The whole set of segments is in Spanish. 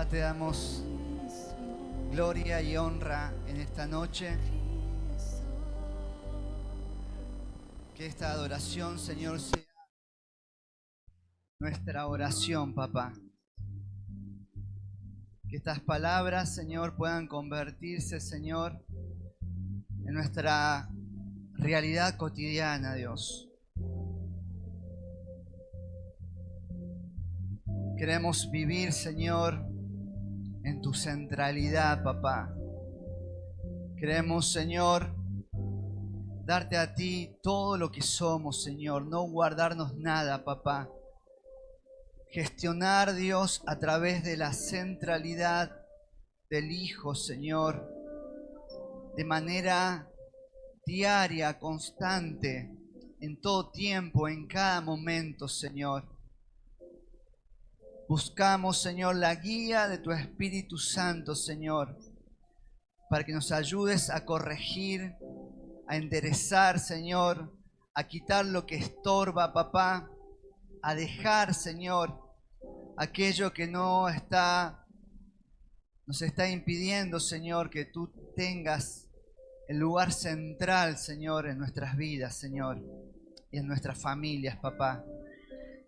te damos gloria y honra en esta noche. Que esta adoración, Señor, sea nuestra oración, papá. Que estas palabras, Señor, puedan convertirse, Señor, en nuestra realidad cotidiana, Dios. Queremos vivir, Señor, en tu centralidad, papá. Queremos, Señor, darte a ti todo lo que somos, Señor. No guardarnos nada, papá. Gestionar, Dios, a través de la centralidad del Hijo, Señor. De manera diaria, constante, en todo tiempo, en cada momento, Señor. Buscamos, Señor, la guía de tu Espíritu Santo, Señor, para que nos ayudes a corregir, a enderezar, Señor, a quitar lo que estorba, papá, a dejar, Señor, aquello que nos está impidiendo, Señor, que tú tengas el lugar central, Señor, en nuestras vidas, Señor, y en nuestras familias, papá.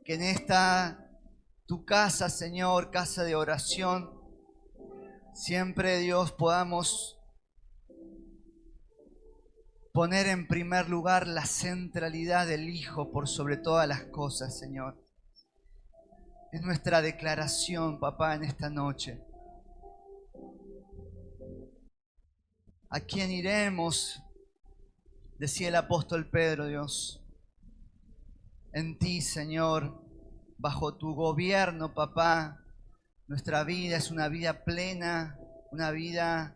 Que en esta tu casa, Señor, casa de oración, siempre, Dios, podamos poner en primer lugar la centralidad del Hijo por sobre todas las cosas, Señor. Es nuestra declaración, papá, en esta noche. ¿A quién iremos? Decía el apóstol Pedro, Dios. En ti, Señor, bajo tu gobierno, papá, nuestra vida es una vida plena, una vida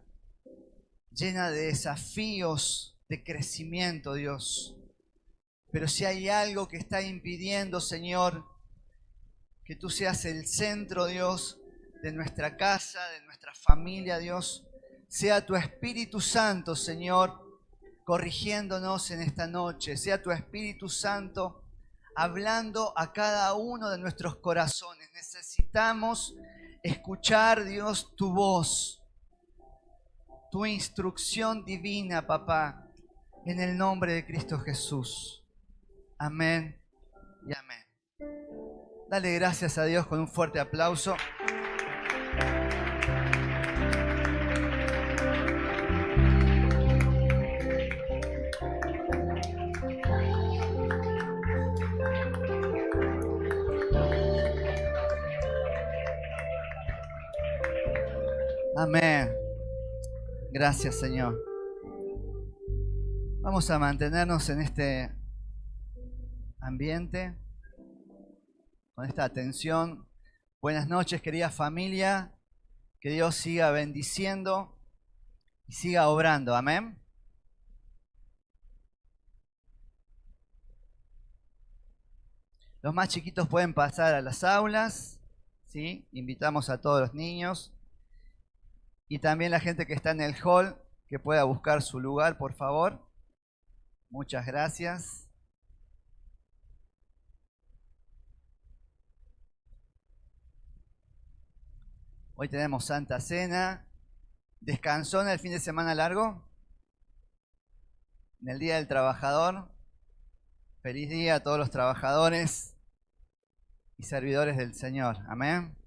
llena de desafíos, de crecimiento, Dios. Pero si hay algo que está impidiendo, Señor, que tú seas el centro, Dios, de nuestra casa, de nuestra familia, Dios, sea tu Espíritu Santo, Señor, corrigiéndonos en esta noche. Sea tu Espíritu Santo hablando a cada uno de nuestros corazones. Necesitamos escuchar, Dios, tu voz, tu instrucción divina, papá, en el nombre de Cristo Jesús. Amén y amén. Dale gracias a Dios con un fuerte aplauso. Amén. Gracias, Señor. Vamos a mantenernos en este ambiente, con esta atención. Buenas noches, querida familia. Que Dios siga bendiciendo y siga obrando. Amén. Los más chiquitos pueden pasar a las aulas, ¿sí? Invitamos a todos los niños. Y también la gente que está en el hall, que pueda buscar su lugar, por favor. Muchas gracias. Hoy tenemos Santa Cena. ¿Descansó en el fin de semana largo? En el Día del Trabajador. Feliz día a todos los trabajadores y servidores del Señor. Amén.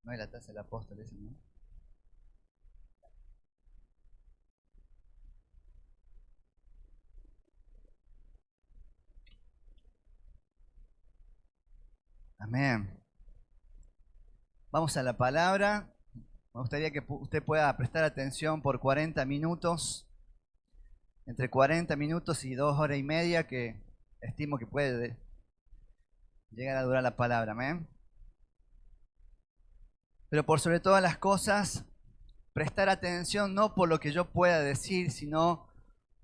No hay la taza del apóstol ese, ¿no? Amén. Vamos a la palabra. Me gustaría que usted pueda prestar atención por 40 minutos. Entre 40 minutos y 2 horas y media, que estimo que puede llegar a durar la palabra. Amén. Pero por sobre todas las cosas, prestar atención no por lo que yo pueda decir, sino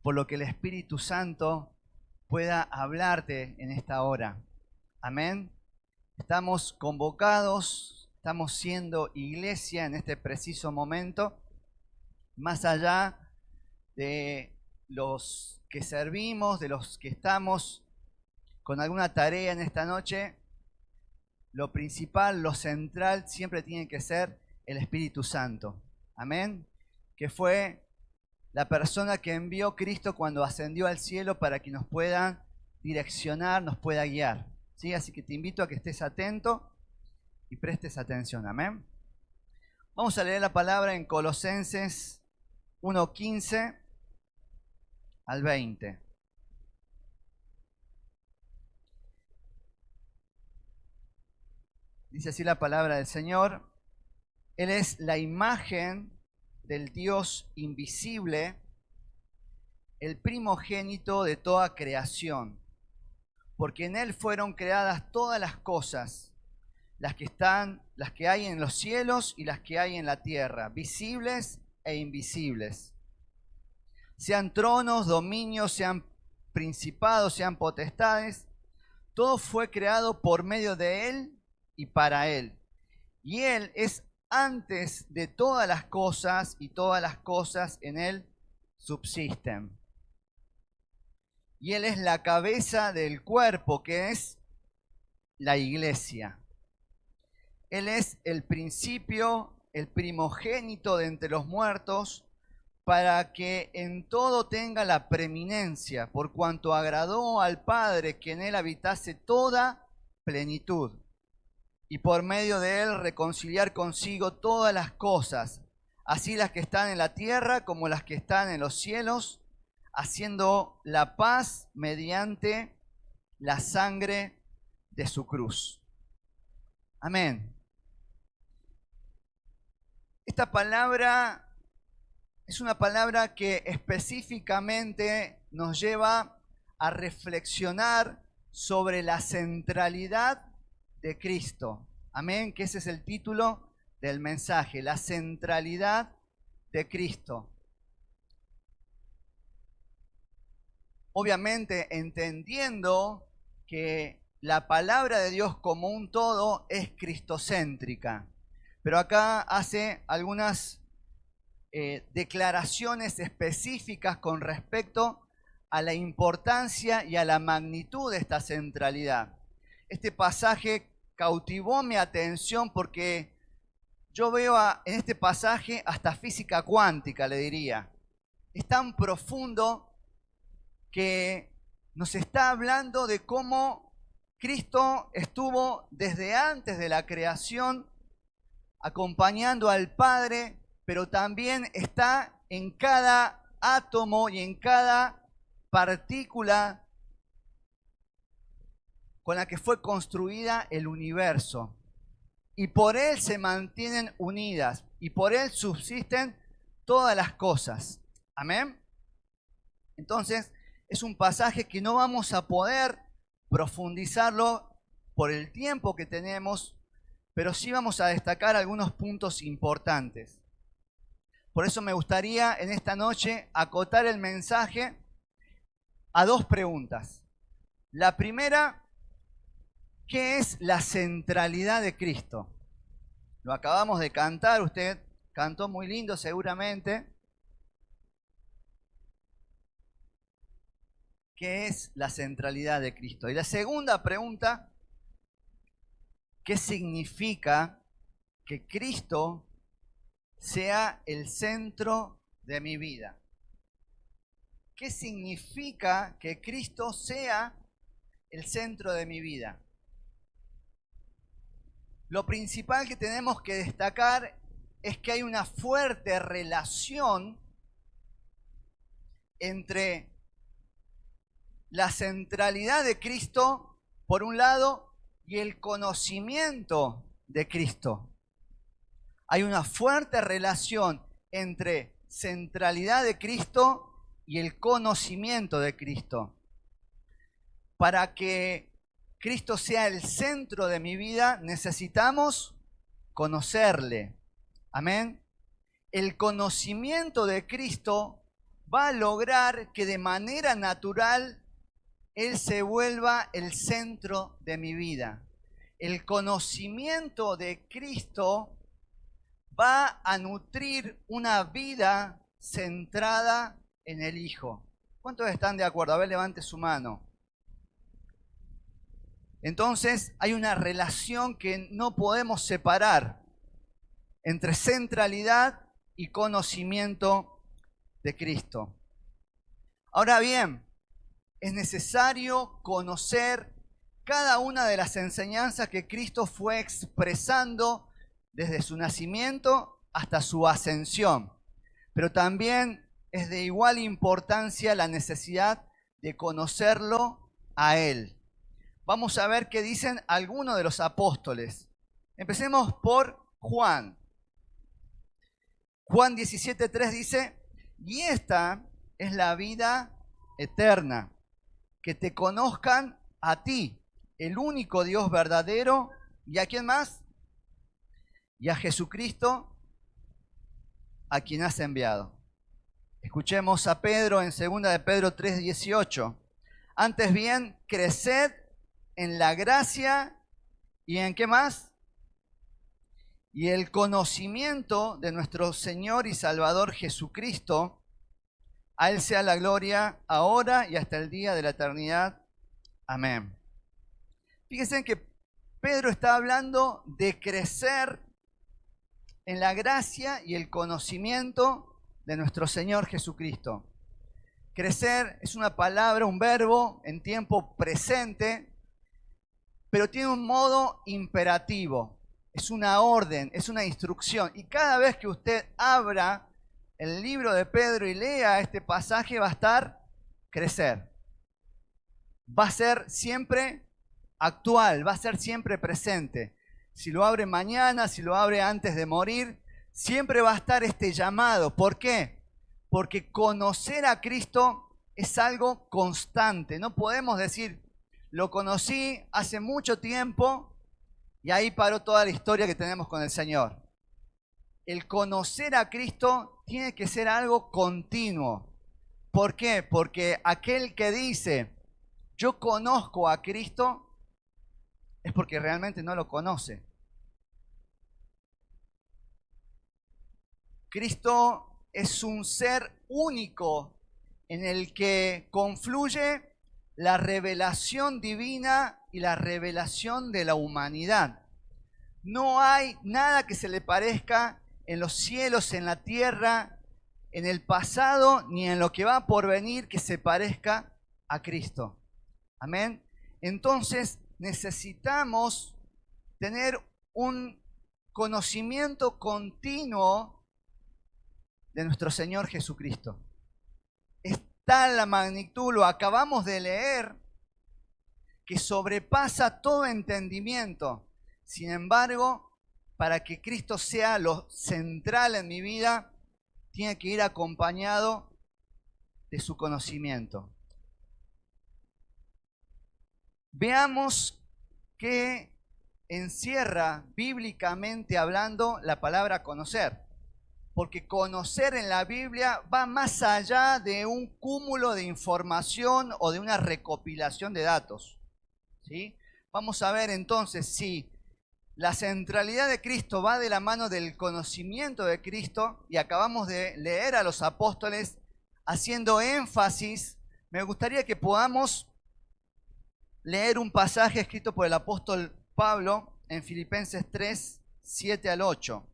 por lo que el Espíritu Santo pueda hablarte en esta hora. Amén. Estamos convocados, estamos siendo iglesia en este preciso momento, más allá de los que servimos, de los que estamos con alguna tarea en esta noche, lo principal, lo central, siempre tiene que ser el Espíritu Santo. Amén. Que fue la persona que envió Cristo cuando ascendió al cielo para que nos pueda direccionar, nos pueda guiar. ¿Sí? Así que te invito a que estés atento y prestes atención. Amén. Vamos a leer la palabra en Colosenses 1:15 al 20. Dice así la palabra del Señor. Él es la imagen del Dios invisible, el primogénito de toda creación, porque en Él fueron creadas todas las cosas, las que hay en los cielos y las que hay en la tierra, visibles e invisibles. Sean tronos, dominios, sean principados, sean potestades, todo fue creado por medio de Él y para Él. Y Él es antes de todas las cosas y todas las cosas en Él subsisten. Y Él es la cabeza del cuerpo, que es la iglesia. Él es el principio, el primogénito de entre los muertos, para que en todo tenga la preeminencia, por cuanto agradó al Padre que en Él habitase toda plenitud, y por medio de Él reconciliar consigo todas las cosas, así las que están en la tierra como las que están en los cielos, haciendo la paz mediante la sangre de su cruz. Amén. Esta palabra es una palabra que específicamente nos lleva a reflexionar sobre la centralidad de Cristo. Amén, que ese es el título del mensaje, la centralidad de Cristo. Obviamente entendiendo que la palabra de Dios como un todo es cristocéntrica, pero acá hace algunas declaraciones específicas con respecto a la importancia y a la magnitud de esta centralidad. Este pasaje cautivó mi atención porque yo veo en este pasaje hasta física cuántica, le diría. Es tan profundo que nos está hablando de cómo Cristo estuvo desde antes de la creación acompañando al Padre, pero también está en cada átomo y en cada partícula con la que fue construida el universo. Y por Él se mantienen unidas y por Él subsisten todas las cosas. Amén. Entonces, es un pasaje que no vamos a poder profundizarlo por el tiempo que tenemos, pero sí vamos a destacar algunos puntos importantes. Por eso me gustaría en esta noche acotar el mensaje a dos preguntas. La primera, ¿qué es la centralidad de Cristo? Lo acabamos de cantar, usted cantó muy lindo seguramente. ¿Qué es la centralidad de Cristo? Y la segunda pregunta, ¿qué significa que Cristo sea el centro de mi vida? ¿Qué significa que Cristo sea el centro de mi vida? Lo principal que tenemos que destacar es que hay una fuerte relación entre la centralidad de Cristo, por un lado, y el conocimiento de Cristo. Hay una fuerte relación entre centralidad de Cristo y el conocimiento de Cristo. Para que Cristo sea el centro de mi vida, necesitamos conocerle. Amén. El conocimiento de Cristo va a lograr que de manera natural Él se vuelva el centro de mi vida. El conocimiento de Cristo va a nutrir una vida centrada en el Hijo. ¿Cuántos están de acuerdo? A ver, levante su mano. Entonces hay una relación que no podemos separar entre centralidad y conocimiento de Cristo. Ahora bien, es necesario conocer cada una de las enseñanzas que Cristo fue expresando desde su nacimiento hasta su ascensión. Pero también es de igual importancia la necesidad de conocerlo a Él. Vamos a ver qué dicen algunos de los apóstoles. Empecemos por Juan. Juan 17:3 dice, y esta es la vida eterna, que te conozcan a ti, el único Dios verdadero, ¿y a quién más? Y a Jesucristo, a quien has enviado. Escuchemos a Pedro en 2 de Pedro 3:18. Antes bien, creced en la gracia y en ¿qué más? Y el conocimiento de nuestro Señor y Salvador Jesucristo. A Él sea la gloria ahora y hasta el día de la eternidad. Amén. Fíjense que Pedro está hablando de crecer en la gracia y el conocimiento de nuestro Señor Jesucristo. Crecer es una palabra, un verbo en tiempo presente, pero tiene un modo imperativo. Es una orden, es una instrucción. Y cada vez que usted abra el libro de Pedro y lea este pasaje, va a estar crecer. Va a ser siempre actual, va a ser siempre presente. Si lo abre mañana, si lo abre antes de morir, siempre va a estar este llamado. ¿Por qué? Porque conocer a Cristo es algo constante. No podemos decir, lo conocí hace mucho tiempo y ahí paró toda la historia que tenemos con el Señor. El conocer a Cristo tiene que ser algo continuo. ¿Por qué? Porque aquel que dice, yo conozco a Cristo, es porque realmente no lo conoce. Cristo es un ser único en el que confluye la revelación divina y la revelación de la humanidad. No hay nada que se le parezca en los cielos, en la tierra, en el pasado, ni en lo que va por venir que se parezca a Cristo. Amén. Entonces necesitamos tener un conocimiento continuo de nuestro Señor Jesucristo. Es tal la magnitud, lo acabamos de leer, que sobrepasa todo entendimiento. Sin embargo, para que Cristo sea lo central en mi vida, tiene que ir acompañado de su conocimiento. Veamos qué encierra bíblicamente hablando la palabra conocer. Porque conocer en la Biblia va más allá de un cúmulo de información o de una recopilación de datos. ¿Sí? Vamos a ver entonces si la centralidad de Cristo va de la mano del conocimiento de Cristo, y acabamos de leer a los apóstoles haciendo énfasis. Me gustaría que podamos leer un pasaje escrito por el apóstol Pablo en Filipenses 3, 7 al 8.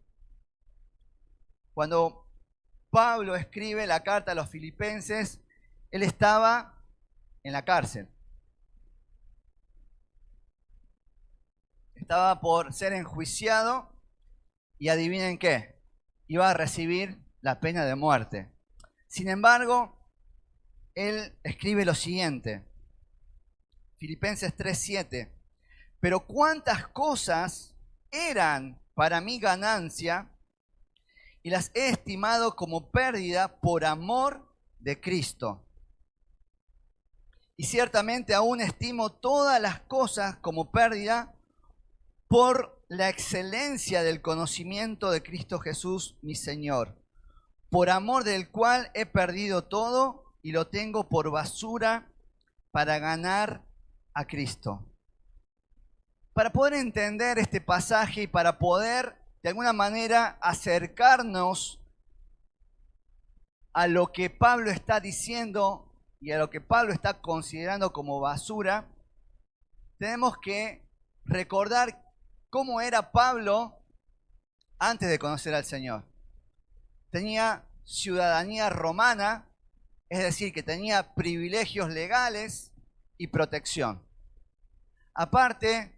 Cuando Pablo escribe la carta a los filipenses, él estaba en la cárcel. Estaba por ser enjuiciado y adivinen qué, iba a recibir la pena de muerte. Sin embargo, él escribe lo siguiente, Filipenses 3:7, pero cuántas cosas eran para mi ganancia y las he estimado como pérdida por amor de Cristo. Y ciertamente aún estimo todas las cosas como pérdida por la excelencia del conocimiento de Cristo Jesús, mi Señor, por amor del cual he perdido todo y lo tengo por basura para ganar a Cristo. Para poder entender este pasaje y para poder de alguna manera acercarnos a lo que Pablo está diciendo y a lo que Pablo está considerando como basura, tenemos que recordar cómo era Pablo antes de conocer al Señor. Tenía ciudadanía romana, es decir, que tenía privilegios legales y protección. Aparte,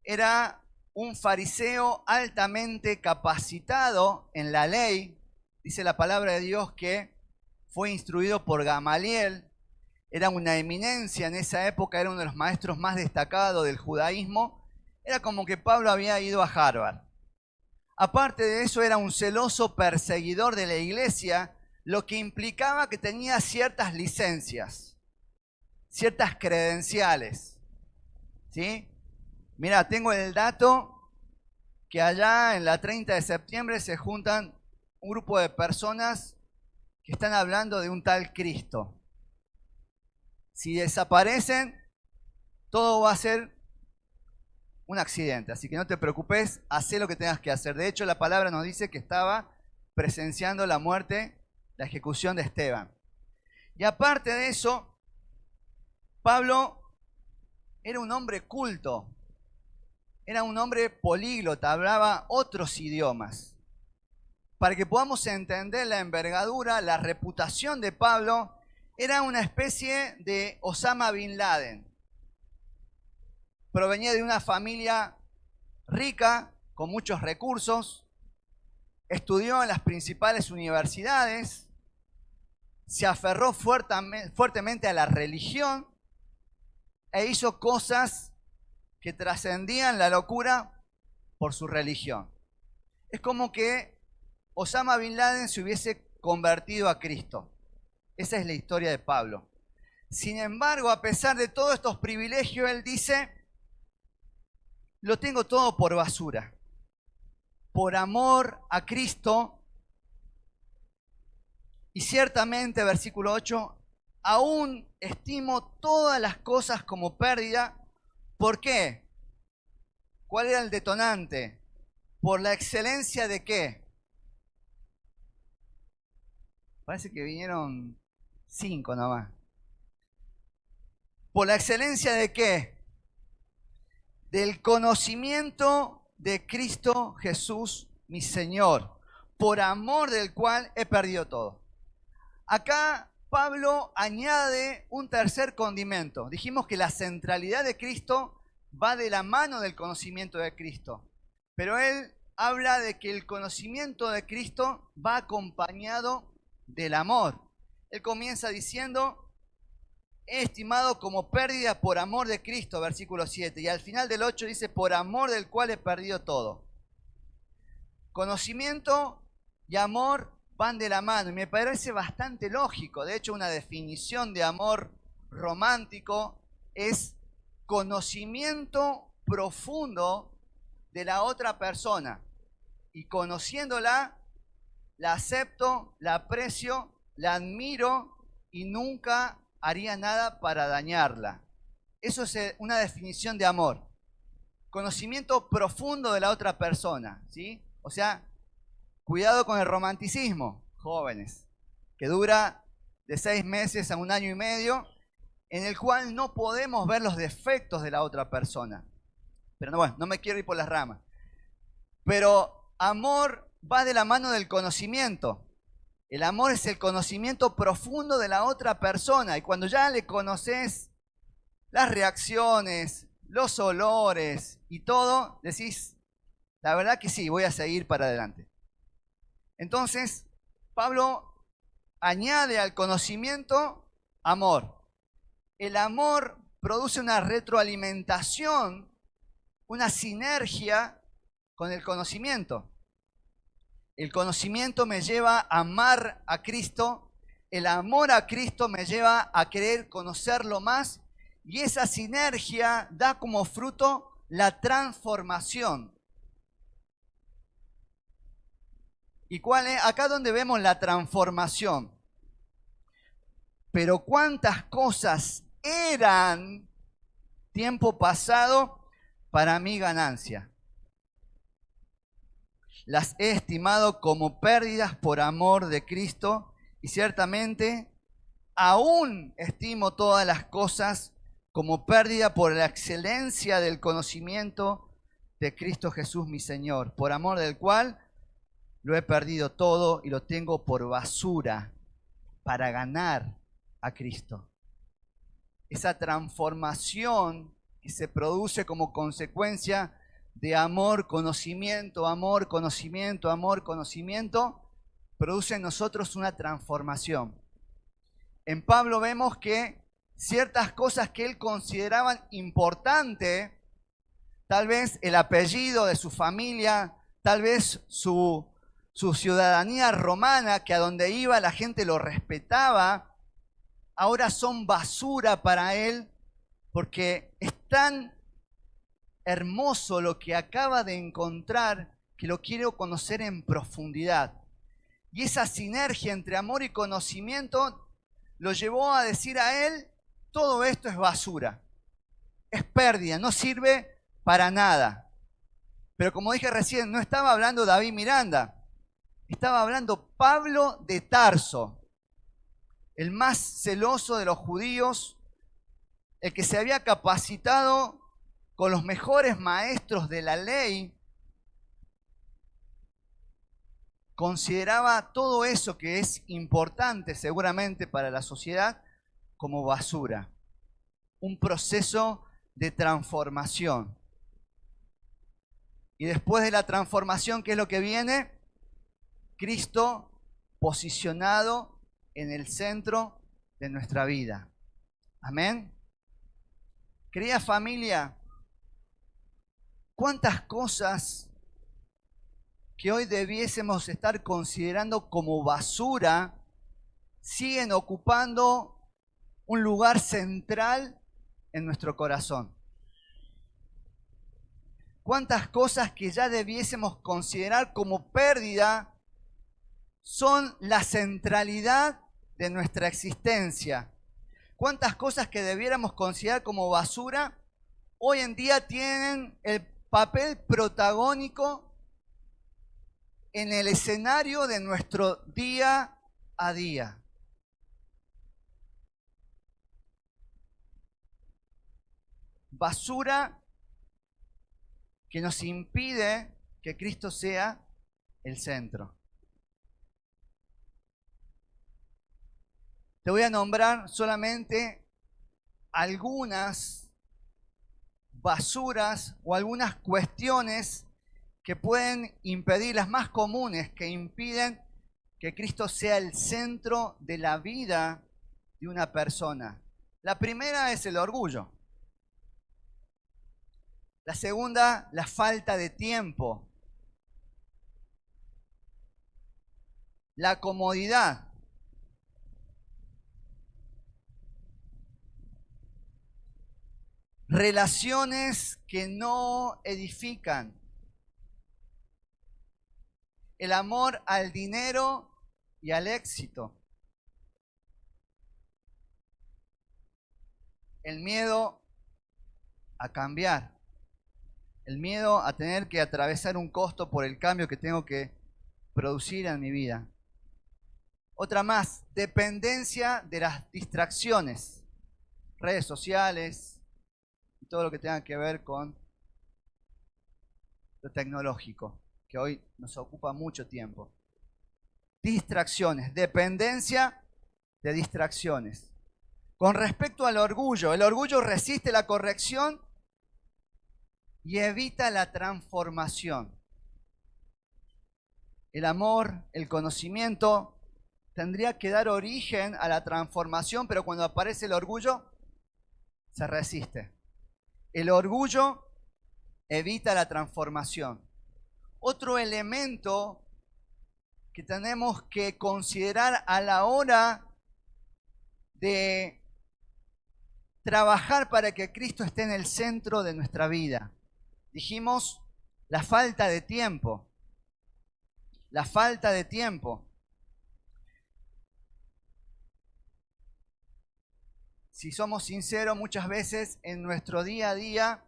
era un fariseo altamente capacitado en la ley. Dice la palabra de Dios que fue instruido por Gamaliel. Era una eminencia en esa época, era uno de los maestros más destacados del judaísmo. Era como que Pablo había ido a Harvard. Aparte de eso, era un celoso perseguidor de la iglesia, lo que implicaba que tenía ciertas licencias, ciertas credenciales. ¿Sí? Mira, tengo el dato que allá en la 30 de septiembre se juntan un grupo de personas que están hablando de un tal Cristo. Si desaparecen, todo va a ser un accidente. Así que no te preocupes, haz lo que tengas que hacer. De hecho, la palabra nos dice que estaba presenciando la muerte, la ejecución de Esteban. Y aparte de eso, Pablo era un hombre culto. Era un hombre políglota, hablaba otros idiomas. Para que podamos entender la envergadura, la reputación de Pablo, era una especie de Osama Bin Laden. Provenía de una familia rica, con muchos recursos, estudió en las principales universidades, se aferró fuertemente a la religión e hizo cosas que trascendían la locura por su religión. Es como que Osama Bin Laden se hubiese convertido a Cristo. Esa es la historia de Pablo. Sin embargo, a pesar de todos estos privilegios, él dice: lo tengo todo por basura. Por amor a Cristo. Y ciertamente, versículo 8, aún estimo todas las cosas como pérdida. ¿Por qué? ¿Cuál era el detonante? ¿Por la excelencia de qué? Parece que vinieron 5 nomás. ¿Por la excelencia de qué? Del conocimiento de Cristo Jesús, mi Señor, por amor del cual he perdido todo. Acá Pablo añade un tercer condimento. Dijimos que la centralidad de Cristo va de la mano del conocimiento de Cristo. Pero él habla de que el conocimiento de Cristo va acompañado del amor. Él comienza diciendo: he estimado como pérdida por amor de Cristo, versículo 7. Y al final del 8 dice: por amor del cual he perdido todo. Conocimiento y amor van de la mano, y me parece bastante lógico. De hecho, una definición de amor romántico es conocimiento profundo de la otra persona. Y conociéndola, la acepto, la aprecio, la admiro y nunca haría nada para dañarla. Eso es una definición de amor. Conocimiento profundo de la otra persona, ¿sí? O sea, cuidado con el romanticismo, jóvenes, que dura de 6 meses a 1 año y medio, en el cual no podemos ver los defectos de la otra persona. Pero no, bueno, no me quiero ir por las ramas. Pero amor va de la mano del conocimiento. El amor es el conocimiento profundo de la otra persona. Y cuando ya le conoces las reacciones, los olores y todo, decís: la verdad que sí, voy a seguir para adelante. Entonces, Pablo añade al conocimiento amor. El amor produce una retroalimentación, una sinergia con el conocimiento. El conocimiento me lleva a amar a Cristo, el amor a Cristo me lleva a querer conocerlo más, y esa sinergia da como fruto la transformación. ¿Y cuál es? Acá donde vemos la transformación. Pero cuántas cosas eran tiempo pasado para mi ganancia. Las he estimado como pérdidas por amor de Cristo, y ciertamente aún estimo todas las cosas como pérdida por la excelencia del conocimiento de Cristo Jesús mi Señor, por amor del cual lo he perdido todo y lo tengo por basura para ganar a Cristo. Esa transformación que se produce como consecuencia de amor, conocimiento, amor, conocimiento, amor, conocimiento, produce en nosotros una transformación. En Pablo vemos que ciertas cosas que él consideraba importantes, tal vez el apellido de su familia, tal vez su ciudadanía romana, que a donde iba la gente lo respetaba, ahora son basura para él, porque es tan hermoso lo que acaba de encontrar que lo quiero conocer en profundidad. Y esa sinergia entre amor y conocimiento lo llevó a decir a él, todo esto es basura, es pérdida, no sirve para nada. Pero como dije recién, no estaba hablando David Miranda, estaba hablando Pablo de Tarso, el más celoso de los judíos, el que se había capacitado con los mejores maestros de la ley, consideraba todo eso que es importante seguramente para la sociedad como basura. Un proceso de transformación. Y después de la transformación, ¿qué es lo que viene? Cristo posicionado en el centro de nuestra vida. Amén. Querida familia, ¿cuántas cosas que hoy debiésemos estar considerando como basura siguen ocupando un lugar central en nuestro corazón? ¿Cuántas cosas que ya debiésemos considerar como pérdida son la centralidad de nuestra existencia? ¿Cuántas cosas que debiéramos considerar como basura hoy en día tienen el papel protagónico en el escenario de nuestro día a día? Basura que nos impide que Cristo sea el centro. Te voy a nombrar solamente algunas basuras o algunas cuestiones que pueden impedir, las más comunes, que impiden que Cristo sea el centro de la vida de una persona. La primera es el orgullo. La segunda, la falta de tiempo. La comodidad. Relaciones que no edifican. El amor al dinero y al éxito. El miedo a cambiar. El miedo a tener que atravesar un costo por el cambio que tengo que producir en mi vida. Otra más, dependencia de las distracciones, redes sociales y todo lo que tenga que ver con lo tecnológico, que hoy nos ocupa mucho tiempo. Distracciones, dependencia de distracciones. Con respecto al orgullo, el orgullo resiste la corrección y evita la transformación. El amor, el conocimiento tendría que dar origen a la transformación, pero cuando aparece el orgullo, se resiste. El orgullo evita la transformación. Otro elemento que tenemos que considerar a la hora de trabajar para que Cristo esté en el centro de nuestra vida. Dijimos la falta de tiempo. La falta de tiempo. Si somos sinceros, muchas veces en nuestro día a día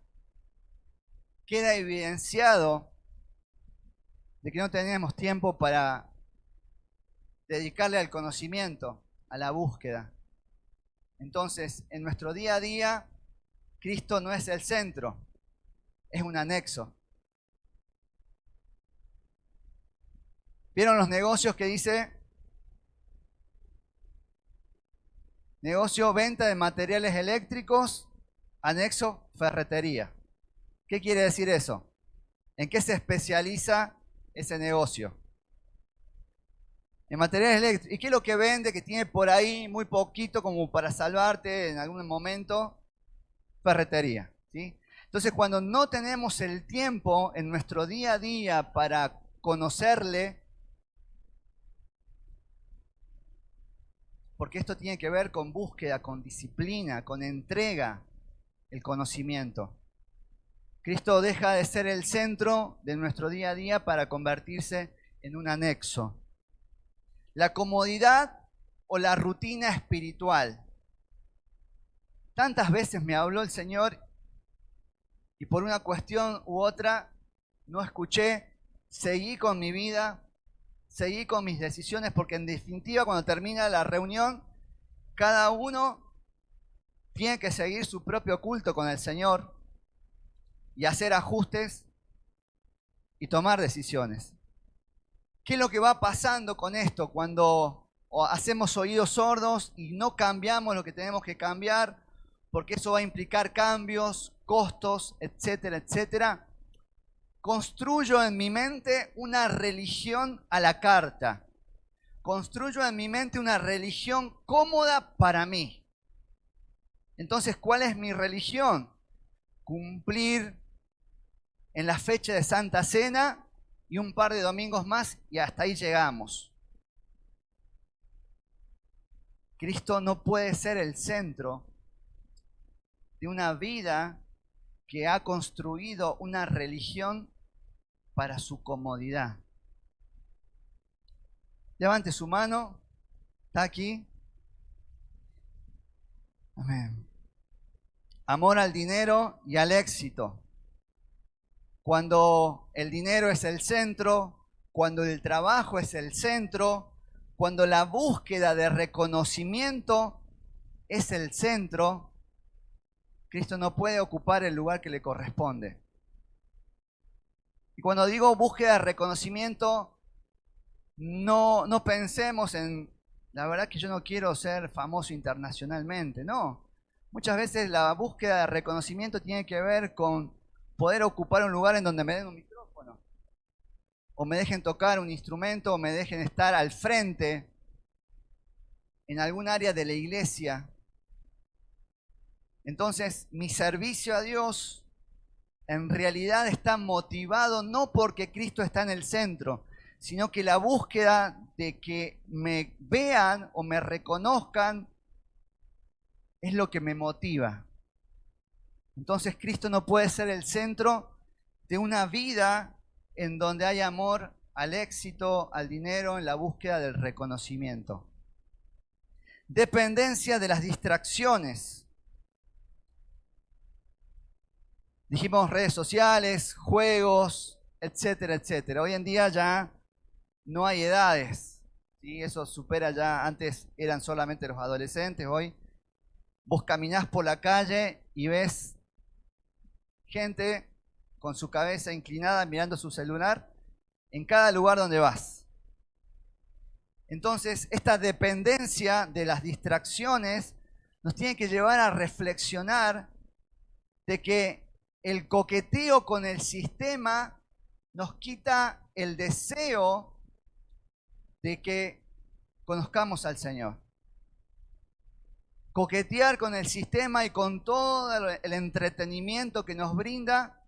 queda evidenciado de que no tenemos tiempo para dedicarle al conocimiento, a la búsqueda. Entonces, en nuestro día a día Cristo no es el centro, es un anexo. ¿Vieron los negocios que dice? Negocio, venta de materiales eléctricos, anexo, ferretería. ¿Qué quiere decir eso? ¿En qué se especializa ese negocio? En materiales eléctricos. ¿Y qué es lo que vende que tiene por ahí muy poquito como para salvarte en algún momento? Ferretería, ¿sí? Entonces, cuando no tenemos el tiempo en nuestro día a día para conocerle, porque esto tiene que ver con búsqueda, con disciplina, con entrega, el conocimiento. Cristo deja de ser el centro de nuestro día a día para convertirse en un anexo. La comodidad o la rutina espiritual. Tantas veces me habló el Señor y por una cuestión u otra no escuché, seguí con mi vida, seguí con mis decisiones, porque en definitiva cuando termina la reunión, cada uno tiene que seguir su propio culto con el Señor y hacer ajustes y tomar decisiones. ¿Qué es lo que va pasando con esto cuando hacemos oídos sordos y no cambiamos lo que tenemos que cambiar? Porque eso va a implicar cambios, costos, etcétera, etcétera. Construyo en mi mente una religión a la carta. Construyo en mi mente una religión cómoda para mí. Entonces, ¿cuál es mi religión? Cumplir en la fecha de Santa Cena y un par de domingos más y hasta ahí llegamos. Cristo no puede ser el centro de una vida que ha construido una religión para su comodidad. Levante su mano. ¿Está aquí? Amén. Amor al dinero y al éxito. Cuando el dinero es el centro, cuando el trabajo es el centro, cuando la búsqueda de reconocimiento es el centro, Cristo no puede ocupar el lugar que le corresponde. Y cuando digo búsqueda de reconocimiento, no pensemos en, la verdad que yo no quiero ser famoso internacionalmente, no. Muchas veces la búsqueda de reconocimiento tiene que ver con poder ocupar un lugar en donde me den un micrófono, o me dejen tocar un instrumento, o me dejen estar al frente en algún área de la iglesia. Entonces, mi servicio a Dios en realidad está motivado no porque Cristo está en el centro, sino que la búsqueda de que me vean o me reconozcan es lo que me motiva. Entonces Cristo no puede ser el centro de una vida en donde hay amor al éxito, al dinero, en la búsqueda del reconocimiento. Dependencia de las distracciones. Dijimos redes sociales, juegos, etcétera, etcétera. Hoy en día ya no hay edades, ¿sí? Eso supera ya, antes eran solamente los adolescentes, hoy vos caminás por la calle y ves gente con su cabeza inclinada mirando su celular en cada lugar donde vas. Entonces, esta dependencia de las distracciones nos tiene que llevar a reflexionar de que el coqueteo con el sistema nos quita el deseo de que conozcamos al Señor. Coquetear con el sistema y con todo el entretenimiento que nos brinda,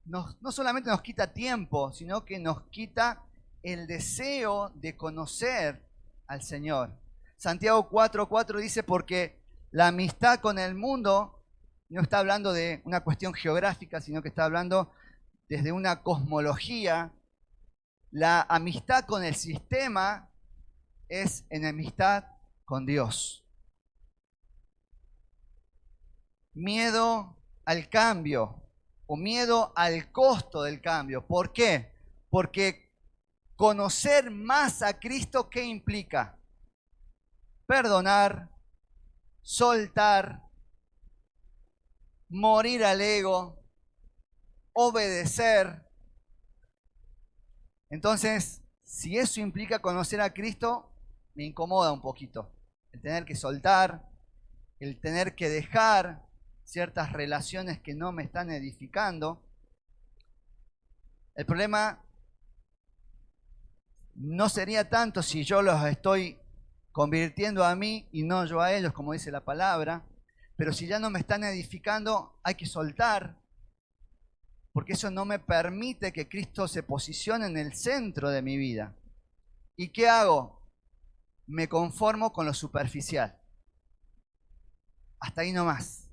no solamente nos quita tiempo, sino que nos quita el deseo de conocer al Señor. Santiago 4:4 dice, porque la amistad con el mundo no está hablando de una cuestión geográfica, sino que está hablando desde una cosmología. La amistad con el sistema es enemistad con Dios. Miedo al cambio o miedo al costo del cambio. ¿Por qué? Porque conocer más a Cristo, ¿qué implica? Perdonar, soltar, morir al ego, obedecer. Entonces, si eso implica conocer a Cristo, me incomoda un poquito. El tener que soltar, el tener que dejar ciertas relaciones que no me están edificando. El problema no sería tanto si yo los estoy convirtiendo a mí y no yo a ellos, como dice la palabra, pero si ya no me están edificando, hay que soltar, porque eso no me permite que Cristo se posicione en el centro de mi vida. ¿Y qué hago? Me conformo con lo superficial. Hasta ahí nomás.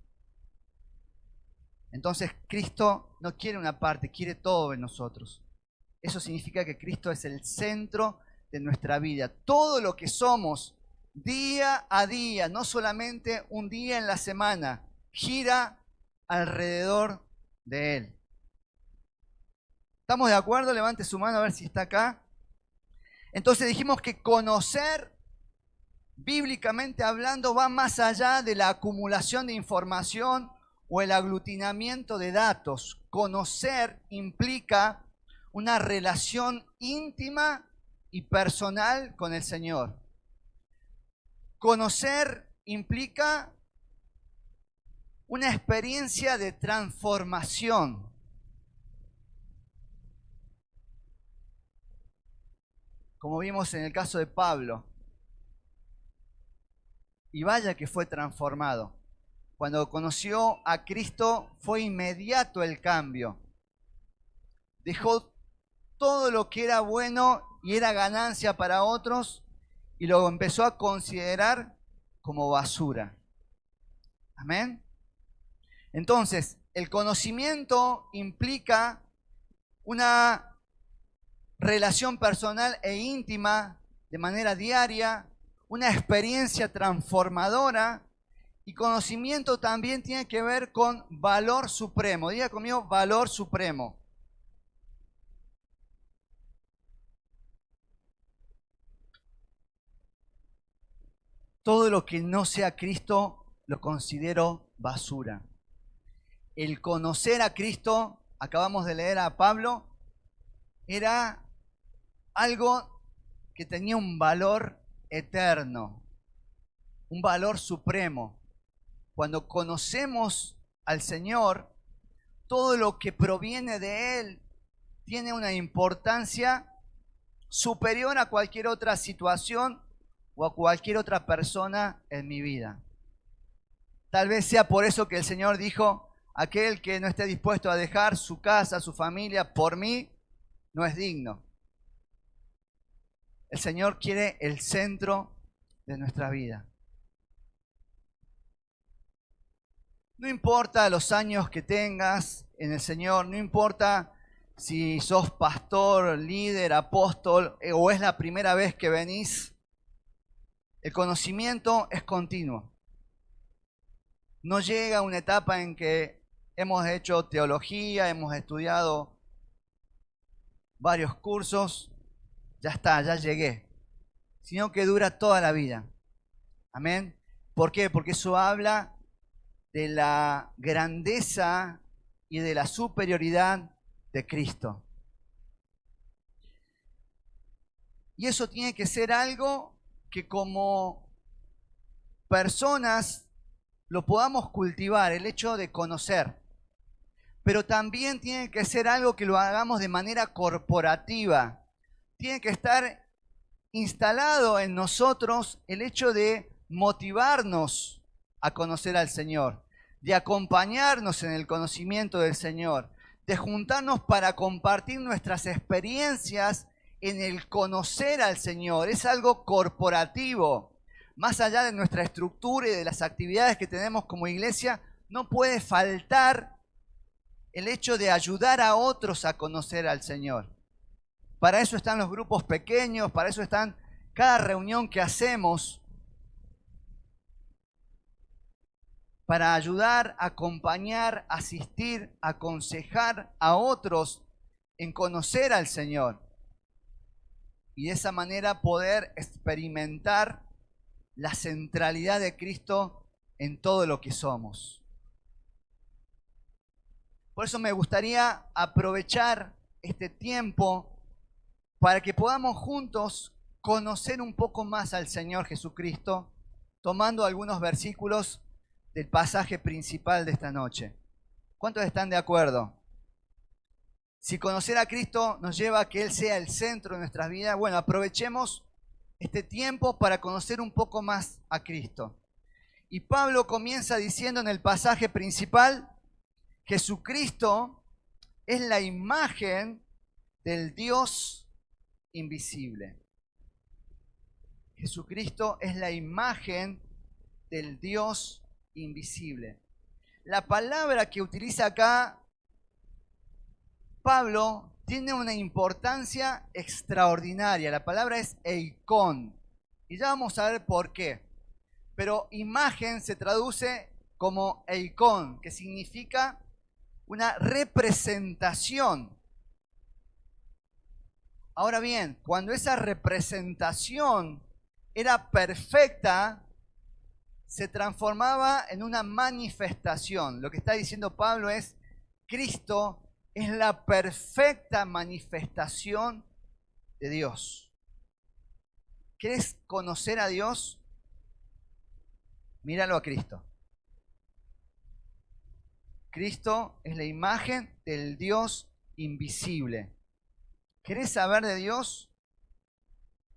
Entonces Cristo no quiere una parte, quiere todo en nosotros. Eso significa que Cristo es el centro de nuestra vida. Todo lo que somos día a día, no solamente un día en la semana, gira alrededor de Él. ¿Estamos de acuerdo? Levante su mano a ver si está acá. Entonces dijimos que conocer, bíblicamente hablando, va más allá de la acumulación de información o el aglutinamiento de datos. Conocer implica una relación íntima y personal con el Señor. Conocer implica una experiencia de transformación. Como vimos en el caso de Pablo. Y vaya que fue transformado. Cuando conoció a Cristo fue inmediato el cambio. Dejó todo lo que era bueno y era ganancia para otros y lo empezó a considerar como basura. Amén. Entonces, el conocimiento implica una relación personal e íntima de manera diaria, una experiencia transformadora, y conocimiento también tiene que ver con valor supremo. Diga conmigo, valor supremo. Todo lo que no sea Cristo lo considero basura. El conocer a Cristo, acabamos de leer a Pablo, era algo que tenía un valor eterno, un valor supremo. Cuando conocemos al Señor, todo lo que proviene de Él tiene una importancia superior a cualquier otra situación o a cualquier otra persona en mi vida. Tal vez sea por eso que el Señor dijo, aquel que no esté dispuesto a dejar su casa, su familia, por mí, no es digno. El Señor quiere el centro de nuestra vida. No importa los años que tengas en el Señor, no importa si sos pastor, líder, apóstol o es la primera vez que venís, el conocimiento es continuo. No llega una etapa en que hemos hecho teología, hemos estudiado varios cursos, ya está, ya llegué, sino que dura toda la vida. Amén. ¿Por qué? Porque eso habla de la grandeza y de la superioridad de Cristo. Y eso tiene que ser algo que como personas lo podamos cultivar, el hecho de conocer. Pero también tiene que ser algo que lo hagamos de manera corporativa. Tiene que estar instalado en nosotros el hecho de motivarnos a conocer al Señor, de acompañarnos en el conocimiento del Señor, de juntarnos para compartir nuestras experiencias en el conocer al Señor. Es algo corporativo. Más allá de nuestra estructura y de las actividades que tenemos como iglesia, no puede faltar el hecho de ayudar a otros a conocer al Señor. Para eso están los grupos pequeños, para eso están cada reunión que hacemos, para ayudar, acompañar, asistir, aconsejar a otros en conocer al Señor. Y de esa manera poder experimentar la centralidad de Cristo en todo lo que somos. Por eso me gustaría aprovechar este tiempo para que podamos juntos conocer un poco más al Señor Jesucristo, tomando algunos versículos del pasaje principal de esta noche. ¿Cuántos están de acuerdo? Si conocer a Cristo nos lleva a que Él sea el centro de nuestras vidas, bueno, aprovechemos este tiempo para conocer un poco más a Cristo. Y Pablo comienza diciendo en el pasaje principal, Jesucristo es la imagen del Dios invisible. Jesucristo es la imagen del Dios invisible. La palabra que utiliza acá Pablo tiene una importancia extraordinaria. La palabra es eikon. Y ya vamos a ver por qué. Pero imagen se traduce como eikon, que significa una representación. Ahora bien, cuando esa representación era perfecta, se transformaba en una manifestación. Lo que está diciendo Pablo es, Cristo es la perfecta manifestación de Dios. ¿Quieres conocer a Dios? Míralo a Cristo. Cristo es la imagen del Dios invisible. ¿Querés saber de Dios?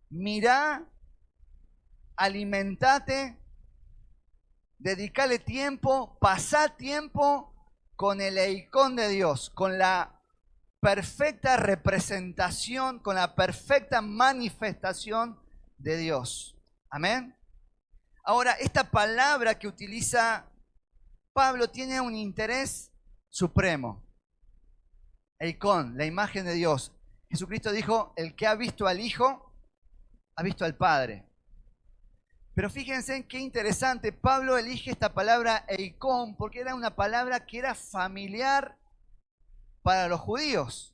Mirá, alimentate, dedicale tiempo, pasá tiempo con el eikon de Dios, con la perfecta representación, con la perfecta manifestación de Dios. Amén. Ahora, esta palabra que utiliza Pablo tiene un interés supremo. Eikon, la imagen de Dios. Jesucristo dijo, el que ha visto al Hijo, ha visto al Padre. Pero fíjense qué interesante, Pablo elige esta palabra eikon porque era una palabra que era familiar para los judíos.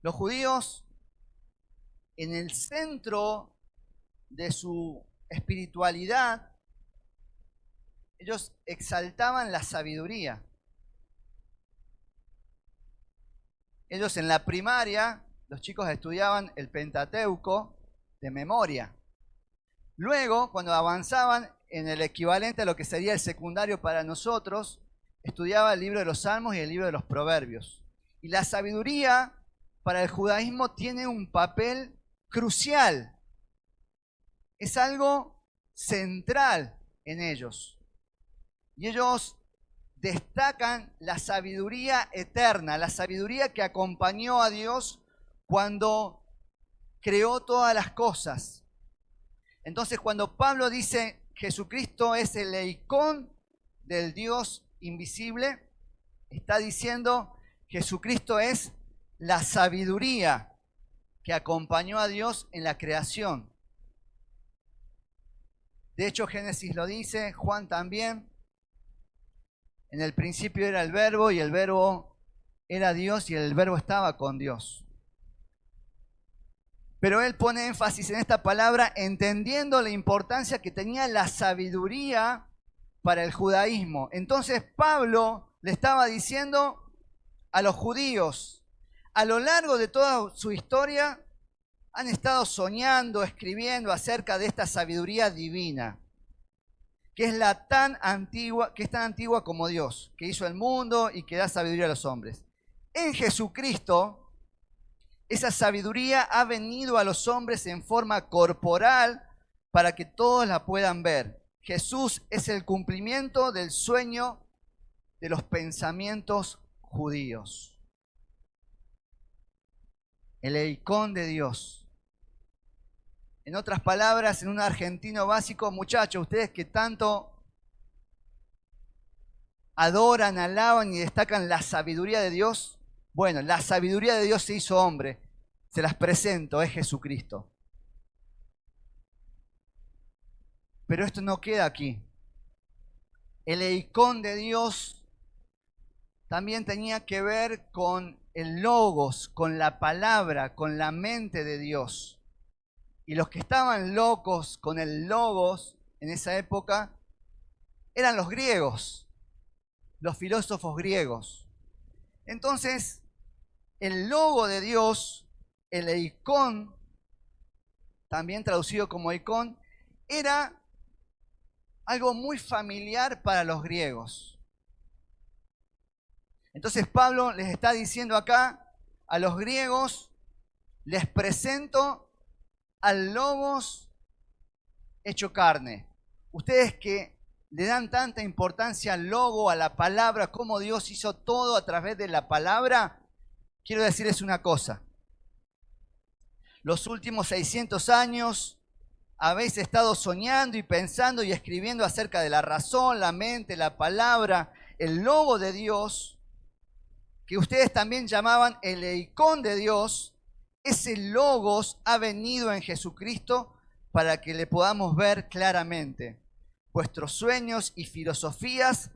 Los judíos, en el centro de su espiritualidad, ellos exaltaban la sabiduría. Ellos en la primaria, los chicos estudiaban el Pentateuco de memoria. Luego, cuando avanzaban en el equivalente a lo que sería el secundario para nosotros, estudiaba el libro de los Salmos y el libro de los Proverbios. Y la sabiduría para el judaísmo tiene un papel crucial. Es algo central en ellos. Y ellos destacan la sabiduría eterna, la sabiduría que acompañó a Dios cuando creó todas las cosas. Entonces, cuando Pablo dice Jesucristo es el eikon del Dios invisible, está diciendo Jesucristo es la sabiduría que acompañó a Dios en la creación. De hecho, Génesis lo dice, Juan también. En el principio era el verbo y el verbo era Dios y el verbo estaba con Dios. Pero él pone énfasis en esta palabra entendiendo la importancia que tenía la sabiduría para el judaísmo. Entonces Pablo le estaba diciendo a los judíos, a lo largo de toda su historia, han estado soñando, escribiendo acerca de esta sabiduría divina, que es tan antigua como Dios, que hizo el mundo y que da sabiduría a los hombres. En Jesucristo, esa sabiduría ha venido a los hombres en forma corporal para que todos la puedan ver. Jesús es el cumplimiento del sueño de los pensamientos judíos. El eikon de Dios. En otras palabras, en un argentino básico, muchachos, ustedes que tanto adoran, alaban y destacan la sabiduría de Dios, bueno, la sabiduría de Dios se hizo hombre. Se las presento, es Jesucristo. Pero esto no queda aquí. El eikon de Dios también tenía que ver con el logos, con la palabra, con la mente de Dios. Y los que estaban locos con el logos en esa época eran los griegos. los filósofos griegos. Entonces, el logo de Dios, el eikon, también traducido como eikon, era algo muy familiar para los griegos. Entonces Pablo les está diciendo acá a los griegos, les presento al Logos hecho carne. Ustedes que le dan tanta importancia al logo, a la palabra, cómo Dios hizo todo a través de la palabra, quiero decirles una cosa. Los últimos 600 años habéis estado soñando y pensando y escribiendo acerca de la razón, la mente, la palabra, el logo de Dios, que ustedes también llamaban el eikon de Dios. Ese logos ha venido en Jesucristo para que le podamos ver claramente. Vuestros sueños y filosofías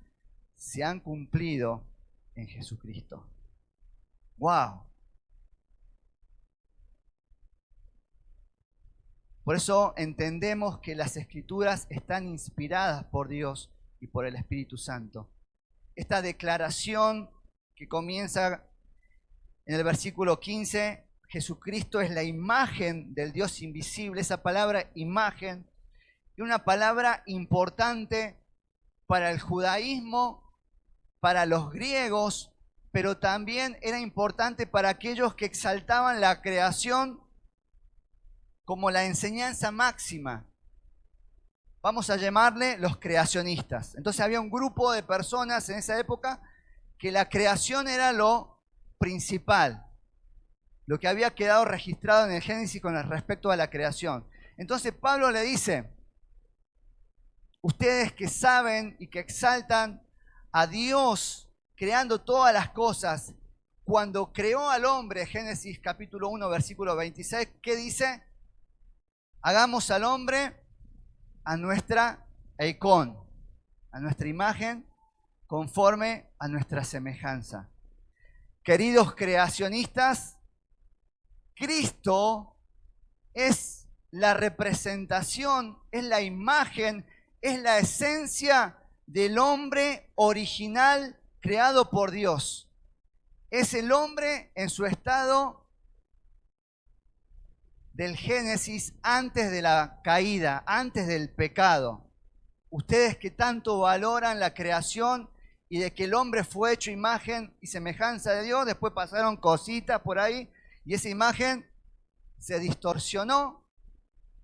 se han cumplido en Jesucristo. ¡Wow! Por eso entendemos que las Escrituras están inspiradas por Dios y por el Espíritu Santo. Esta declaración que comienza en el versículo 15, Jesucristo es la imagen del Dios invisible. Esa palabra imagen es una palabra importante para el judaísmo, para los griegos, pero también era importante para aquellos que exaltaban la creación como la enseñanza máxima. Vamos a llamarle los creacionistas. Entonces había un grupo de personas en esa época que la creación era lo principal, lo que había quedado registrado en el Génesis con respecto a la creación. Entonces Pablo le dice, ustedes que saben y que exaltan a Dios creando todas las cosas, cuando creó al hombre, Génesis capítulo 1, versículo 26, ¿qué dice? Hagamos al hombre a nuestra eikon, a nuestra imagen, conforme a nuestra semejanza. Queridos creacionistas, Cristo es la representación, es la imagen, es la esencia del hombre original creado por Dios. Es el hombre en su estado del Génesis antes de la caída, antes del pecado. Ustedes que tanto valoran la creación y de que el hombre fue hecho imagen y semejanza de Dios, después pasaron cositas por ahí y esa imagen se distorsionó.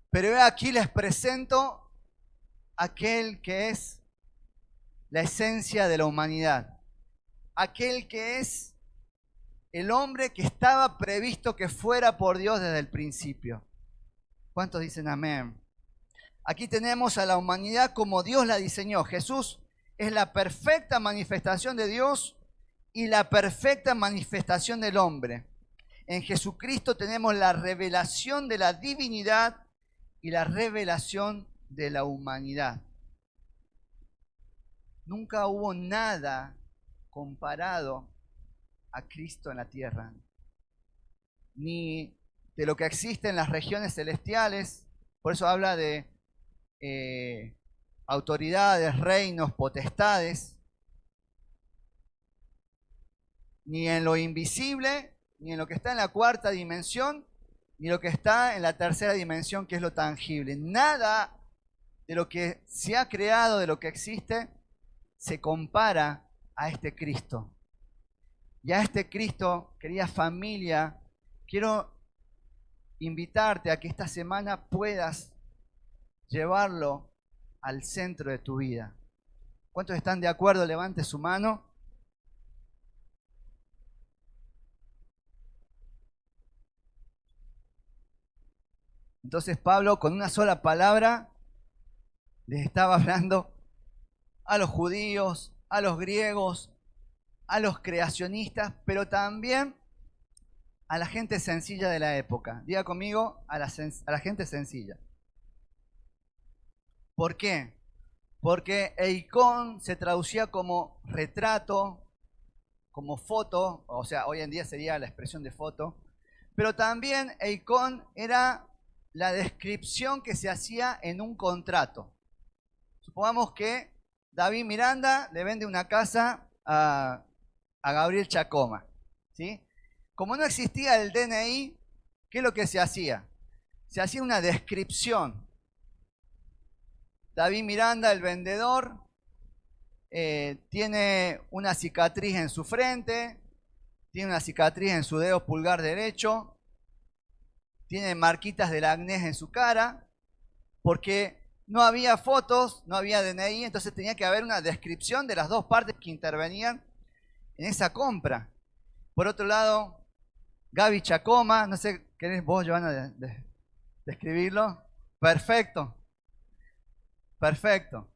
Pero aquí les presento aquel que es la esencia de la humanidad, aquel que es el hombre que estaba previsto que fuera por Dios desde el principio. ¿Cuántos dicen amén? Aquí tenemos a la humanidad como Dios la diseñó. Jesús es la perfecta manifestación de Dios y la perfecta manifestación del hombre. En Jesucristo tenemos la revelación de la divinidad y la revelación de la humanidad. Nunca hubo nada comparado a Cristo en la tierra, ni de lo que existe en las regiones celestiales. Por eso habla de autoridades, reinos, potestades, ni en lo invisible, ni en lo que está en la cuarta dimensión, ni lo que está en la tercera dimensión, que es lo tangible. Nada de lo que se ha creado, de lo que existe, se compara a este Cristo. Y a este Cristo, querida familia, quiero invitarte a que esta semana puedas llevarlo al centro de tu vida. ¿Cuántos están de acuerdo? Levante su mano. Entonces Pablo, con una sola palabra, les estaba hablando a los judíos, a los griegos, a los creacionistas, pero también a la gente sencilla de la época. Diga conmigo, a la gente sencilla. ¿Por qué? Porque eikon se traducía como retrato, como foto, o sea, hoy en día sería la expresión de foto, pero también eikon era la descripción que se hacía en un contrato. Supongamos que David Miranda le vende una casa a, a Gabriel Chacoma, ¿sí? Como no existía el DNI, ¿qué es lo que se hacía? Se hacía una descripción. David Miranda, el vendedor, tiene una cicatriz en su frente, tiene una cicatriz en su dedo pulgar derecho, tiene marquitas del acné en su cara, porque no había fotos, no había DNI, entonces tenía que haber una descripción de las dos partes que intervenían en esa compra. Por otro lado, Gaby Chacoma, no sé, ¿querés vos, Giovanna, describirlo? Perfecto, perfecto.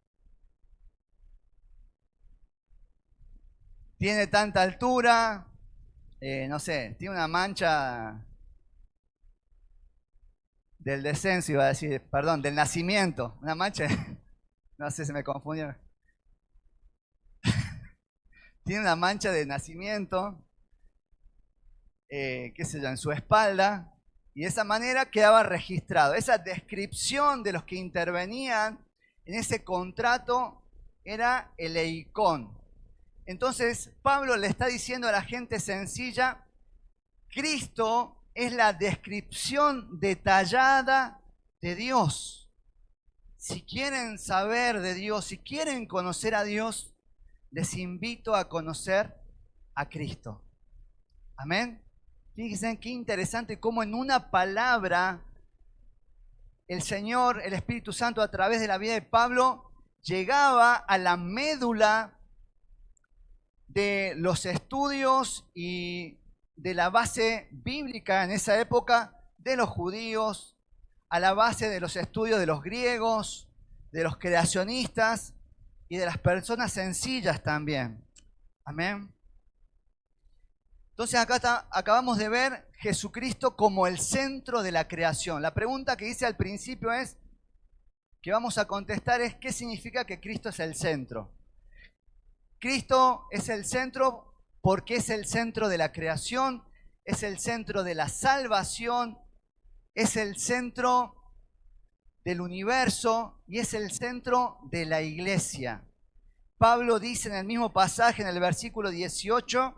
Tiene tanta altura, no sé, tiene una mancha del descenso, iba a decir, perdón, del nacimiento, una mancha, no sé, se me confundió. Tiene una mancha de nacimiento, qué sé yo, en su espalda, y de esa manera quedaba registrado. Esa descripción de los que intervenían en ese contrato era el eikón. Entonces Pablo le está diciendo a la gente sencilla, Cristo es la descripción detallada de Dios. Si quieren saber de Dios, si quieren conocer a Dios, les invito a conocer a Cristo. Amén. Fíjense qué interesante cómo en una palabra el Señor, el Espíritu Santo, a través de la vida de Pablo, llegaba a la médula de los estudios y de la base bíblica en esa época de los judíos, a la base de los estudios de los griegos, de los creacionistas y de las personas sencillas también. Amén. Entonces acá acabamos de ver Jesucristo como el centro de la creación. La pregunta que hice al principio es, que vamos a contestar es, ¿qué significa que Cristo es el centro? Cristo es el centro porque es el centro de la creación, es el centro de la salvación, es el centro del universo y es el centro de la iglesia. Pablo dice en el mismo pasaje, en el versículo 18,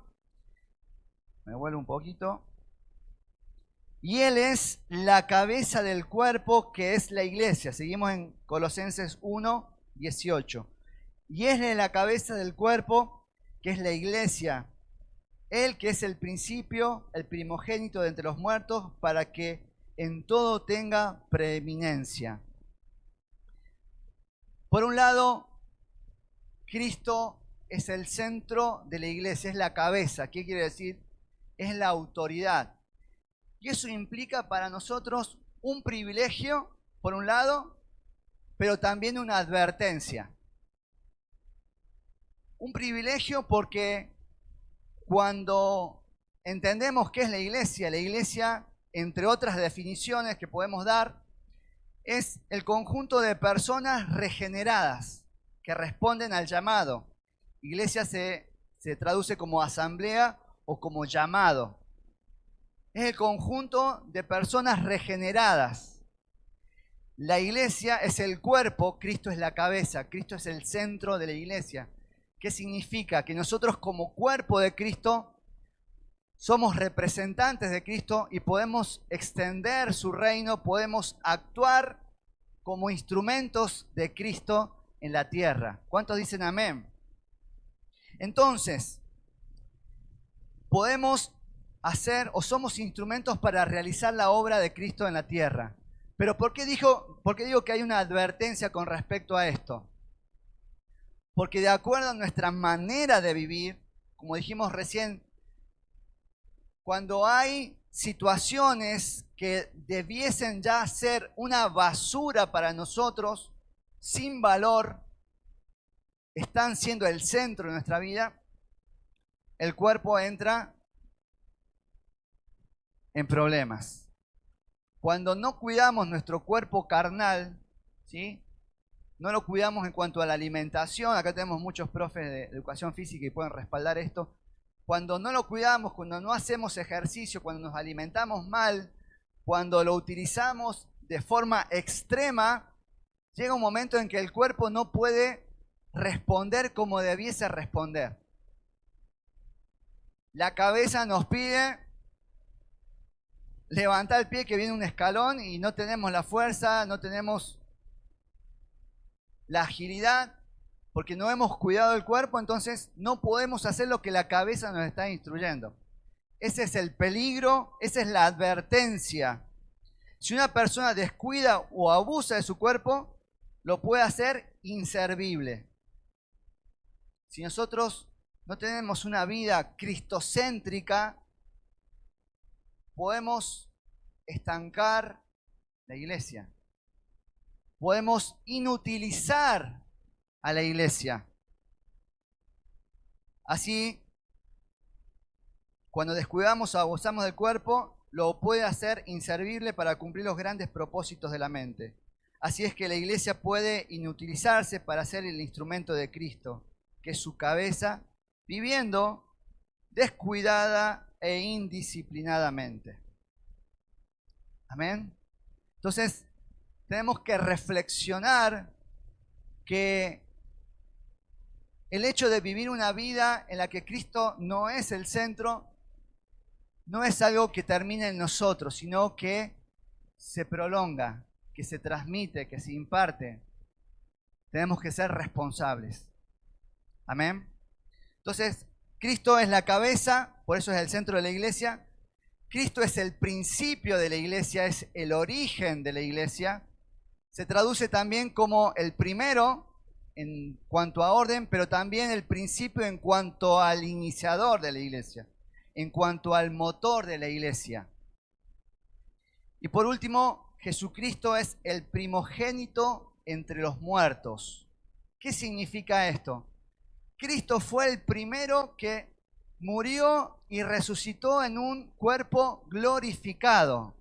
me vuelvo un poquito, y Él es la cabeza del cuerpo que es la iglesia. Seguimos en Colosenses 1, 18. Y Él es la cabeza del cuerpo que es la iglesia. Él que es el principio, el primogénito de entre los muertos, para que en todo tenga preeminencia. Por un lado, Cristo es el centro de la iglesia, es la cabeza. ¿Qué quiere decir? Es la autoridad. Y eso implica para nosotros un privilegio, por un lado, pero también una advertencia. Un privilegio porque cuando entendemos qué es la iglesia, entre otras definiciones que podemos dar, es el conjunto de personas regeneradas que responden al llamado. Iglesia se traduce como asamblea o como llamado. Es el conjunto de personas regeneradas. La iglesia es el cuerpo, Cristo es la cabeza, Cristo es el centro de la iglesia. ¿Qué significa? Que nosotros como cuerpo de Cristo somos representantes de Cristo y podemos extender su reino, podemos actuar como instrumentos de Cristo en la tierra. ¿Cuántos dicen amén? Entonces, podemos hacer o somos instrumentos para realizar la obra de Cristo en la tierra. Pero ¿por qué digo que hay una advertencia con respecto a esto? Porque de acuerdo a nuestra manera de vivir, como dijimos recién, cuando hay situaciones que debiesen ya ser una basura para nosotros, sin valor, están siendo el centro de nuestra vida, el cuerpo entra en problemas. Cuando no cuidamos nuestro cuerpo carnal, ¿sí? No lo cuidamos en cuanto a la alimentación, acá tenemos muchos profes de educación física y pueden respaldar esto. Cuando no lo cuidamos, cuando no hacemos ejercicio, cuando nos alimentamos mal, cuando lo utilizamos de forma extrema, llega un momento en que el cuerpo no puede responder como debiese responder. La cabeza nos pide levantar el pie que viene un escalón y no tenemos la fuerza, no tenemos la agilidad, porque no hemos cuidado el cuerpo, entonces no podemos hacer lo que la cabeza nos está instruyendo. Ese es el peligro, esa es la advertencia. Si una persona descuida o abusa de su cuerpo, lo puede hacer inservible. Si nosotros no tenemos una vida cristocéntrica, podemos estancar la iglesia. Podemos inutilizar a la iglesia. Así, cuando descuidamos o abusamos del cuerpo, lo puede hacer inservible para cumplir los grandes propósitos de la mente. Así es que la iglesia puede inutilizarse para ser el instrumento de Cristo, que es su cabeza, viviendo descuidada e indisciplinadamente. Amén. Entonces, tenemos que reflexionar que el hecho de vivir una vida en la que Cristo no es el centro, no es algo que termine en nosotros, sino que se prolonga, que se transmite, que se imparte. Tenemos que ser responsables. Amén. Entonces, Cristo es la cabeza, por eso es el centro de la iglesia. Cristo es el principio de la iglesia, es el origen de la iglesia. Se traduce también como el primero en cuanto a orden, pero también el principio en cuanto al iniciador de la iglesia, en cuanto al motor de la iglesia. Y por último, Jesucristo es el primogénito entre los muertos. ¿Qué significa esto? Cristo fue el primero que murió y resucitó en un cuerpo glorificado.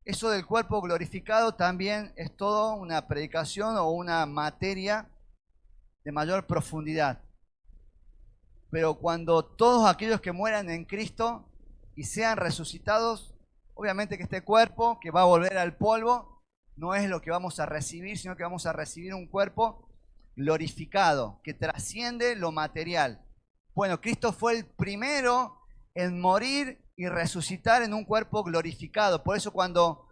Eso del cuerpo glorificado también es toda una predicación o una materia de mayor profundidad. Pero cuando todos aquellos que mueran en Cristo y sean resucitados, obviamente que este cuerpo que va a volver al polvo no es lo que vamos a recibir, sino que vamos a recibir un cuerpo glorificado, que trasciende lo material. Bueno, Cristo fue el primero en morir y resucitar en un cuerpo glorificado. Por eso cuando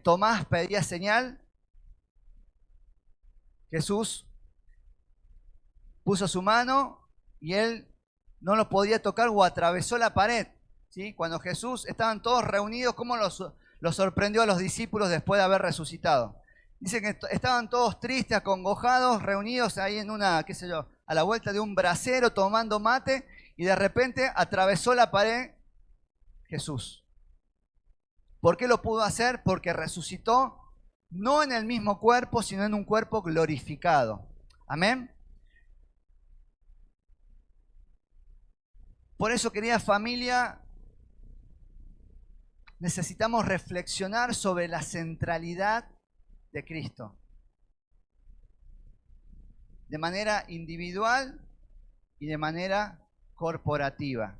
Tomás pedía señal, Jesús puso su mano y él no lo podía tocar o atravesó la pared. ¿Sí? Cuando Jesús estaban todos reunidos, ¿cómo los sorprendió a los discípulos después de haber resucitado? Dice que estaban todos tristes, acongojados, reunidos ahí en una, qué sé yo, a la vuelta de un brasero tomando mate, y de repente atravesó la pared Jesús. ¿Por qué lo pudo hacer? Porque resucitó no en el mismo cuerpo, sino en un cuerpo glorificado. Amén. Por eso, querida familia, necesitamos reflexionar sobre la centralidad de Cristo. De manera individual y de manera corporativa.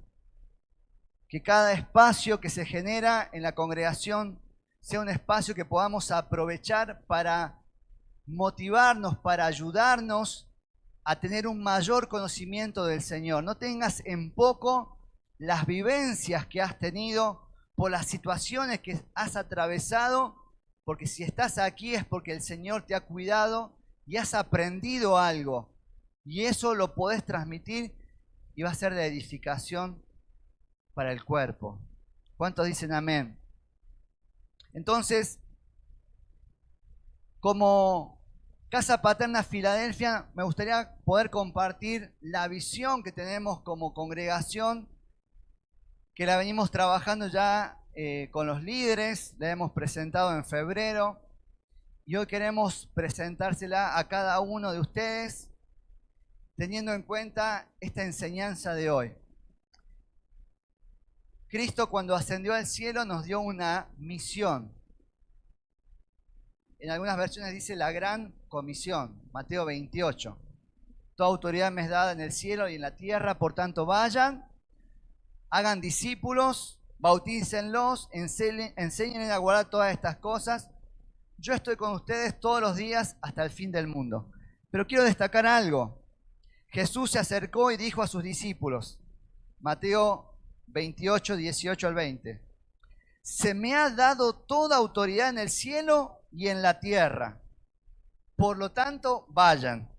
Que cada espacio que se genera en la congregación sea un espacio que podamos aprovechar para motivarnos, para ayudarnos a tener un mayor conocimiento del Señor. No tengas en poco las vivencias que has tenido por las situaciones que has atravesado, porque si estás aquí es porque el Señor te ha cuidado y has aprendido algo. Y eso lo podés transmitir y va a ser de edificación para el cuerpo. ¿Cuántos dicen amén? Entonces, como Casa Paterna Filadelfia, me gustaría poder compartir la visión que tenemos como congregación, que la venimos trabajando ya con los líderes, la hemos presentado en febrero, y hoy queremos presentársela a cada uno de ustedes, teniendo en cuenta esta enseñanza de hoy. Cristo, cuando ascendió al cielo, nos dio una misión. En algunas versiones dice la gran comisión, Mateo 28. Toda autoridad me es dada en el cielo y en la tierra, por tanto vayan, hagan discípulos, bautícenlos, enseñen a guardar todas estas cosas. Yo estoy con ustedes todos los días hasta el fin del mundo. Pero quiero destacar algo. Jesús se acercó y dijo a sus discípulos, Mateo 28, 18 al 20, se me ha dado toda autoridad en el cielo y en la tierra. Por lo tanto, vayan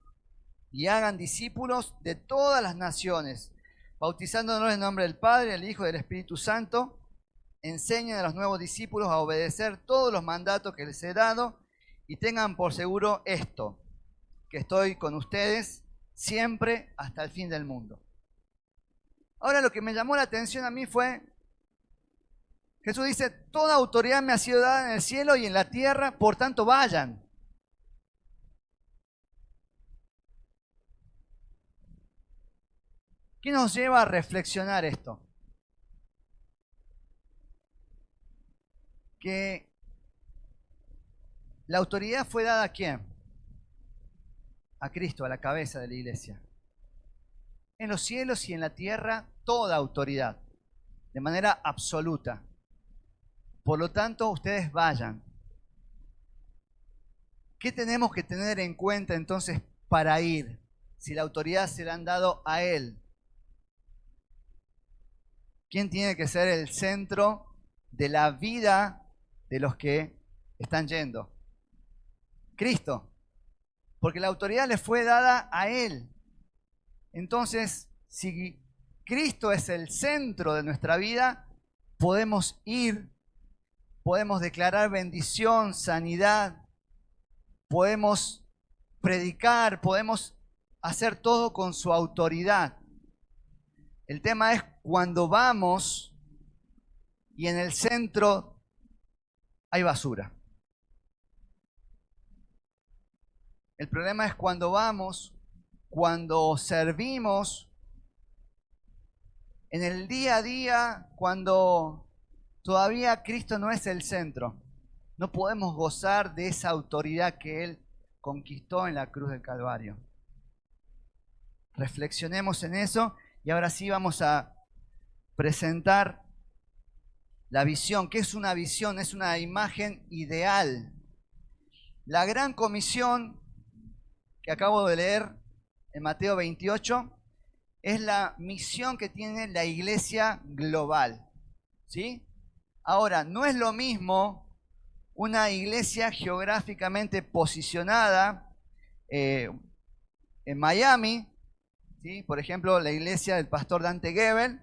y hagan discípulos de todas las naciones, bautizándonos en nombre del Padre, del Hijo y del Espíritu Santo. Enseñen a los nuevos discípulos a obedecer todos los mandatos que les he dado y tengan por seguro esto, que estoy con ustedes siempre hasta el fin del mundo. Ahora lo que me llamó la atención a mí fue, Jesús dice, toda autoridad me ha sido dada en el cielo y en la tierra, por tanto vayan. ¿Qué nos lleva a reflexionar esto? Que la autoridad fue dada ¿a quién? A Cristo, a la cabeza de la iglesia. En los cielos y en la tierra, toda autoridad, de manera absoluta. Por lo tanto, ustedes vayan. ¿Qué tenemos que tener en cuenta entonces para ir? Si la autoridad se la han dado a Él. ¿Quién tiene que ser el centro de la vida de los que están yendo? Cristo. Porque la autoridad le fue dada a Él. Entonces, si Cristo es el centro de nuestra vida, podemos ir, podemos declarar bendición, sanidad, podemos predicar, podemos hacer todo con su autoridad. El tema es cuando vamos y en el centro hay basura. El problema es cuando vamos, cuando servimos, en el día a día, cuando todavía Cristo no es el centro. No podemos gozar de esa autoridad que Él conquistó en la cruz del Calvario. Reflexionemos en eso y ahora sí vamos a presentar la visión. ¿Qué es una visión? Es una imagen ideal. La gran comisión que acabo de leer en Mateo 28 es la misión que tiene la iglesia global. ¿Sí? Ahora, no es lo mismo una iglesia geográficamente posicionada en Miami, ¿sí? Por ejemplo, la iglesia del pastor Dante Gebel,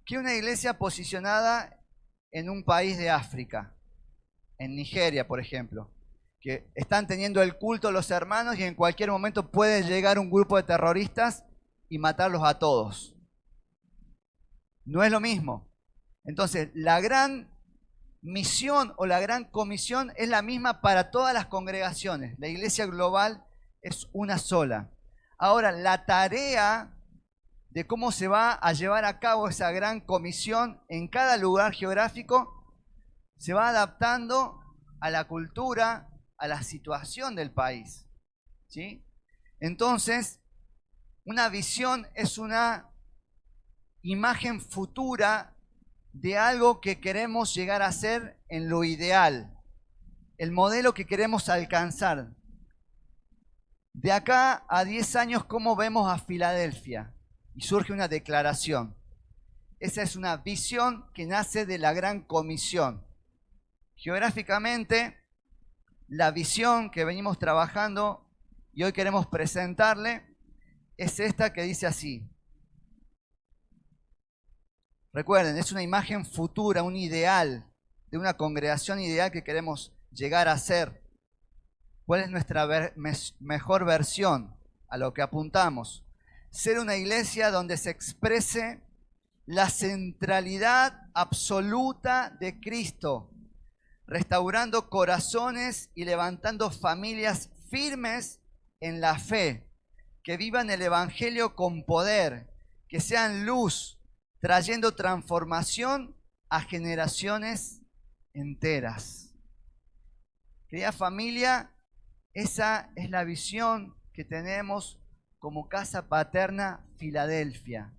que una iglesia posicionada en un país de África, en Nigeria, por ejemplo, que están teniendo el culto los hermanos y en cualquier momento puede llegar un grupo de terroristas y matarlos a todos. No es lo mismo. Entonces, la gran misión o la gran comisión es la misma para todas las congregaciones. La iglesia global es una sola. Ahora, la tarea de cómo se va a llevar a cabo esa gran comisión en cada lugar geográfico se va adaptando a la cultura, a la situación del país. ¿Sí? Entonces, una visión es una imagen futura de algo que queremos llegar a ser en lo ideal, el modelo que queremos alcanzar. De acá a 10 años, ¿cómo vemos a Filadelfia? Y surge una declaración. Esa es una visión que nace de la gran comisión. Geográficamente, la visión que venimos trabajando y hoy queremos presentarle es esta que dice así. Recuerden, es una imagen futura, un ideal, de una congregación ideal que queremos llegar a ser. ¿Cuál es nuestra mejor versión a lo que apuntamos? Ser una iglesia donde se exprese la centralidad absoluta de Cristo, restaurando corazones y levantando familias firmes en la fe, que vivan el Evangelio con poder, que sean luz, trayendo transformación a generaciones enteras. Querida familia, esa es la visión que tenemos como Casa Paterna Filadelfia.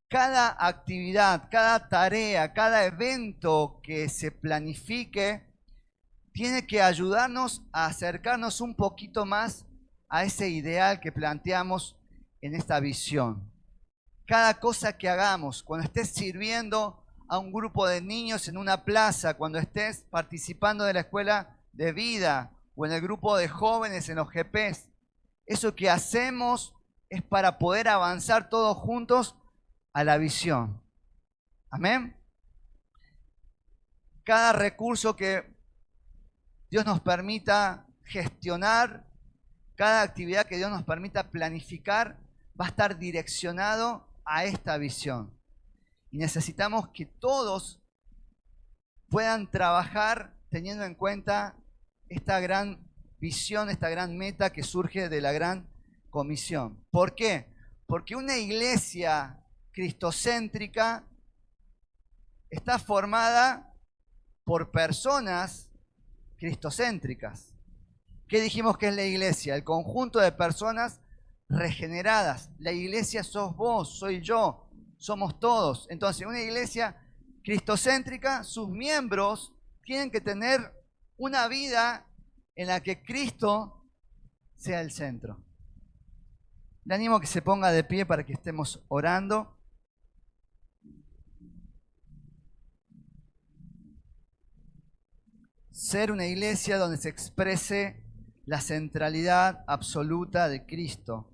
Cada actividad, cada tarea, cada evento que se planifique tiene que ayudarnos a acercarnos un poquito más a ese ideal que planteamos en esta visión. Cada cosa que hagamos, cuando estés sirviendo a un grupo de niños en una plaza, cuando estés participando de la escuela de vida o en el grupo de jóvenes en los GPs, eso que hacemos es para poder avanzar todos juntos a la visión. Amén. Cada recurso que Dios nos permita gestionar, cada actividad que Dios nos permita planificar, va a estar direccionado a esta visión. Y necesitamos que todos puedan trabajar teniendo en cuenta esta gran visión, esta gran meta que surge de la gran comisión. ¿Por qué? Porque una iglesia cristocéntrica está formada por personas cristocéntricas. ¿Qué dijimos que es la iglesia? El conjunto de personas regeneradas. La iglesia sos vos, soy yo, somos todos. Entonces, una iglesia cristocéntrica, sus miembros tienen que tener una vida en la que Cristo sea el centro. Le animo a que se ponga de pie para que estemos orando. Ser una iglesia donde se exprese la centralidad absoluta de Cristo,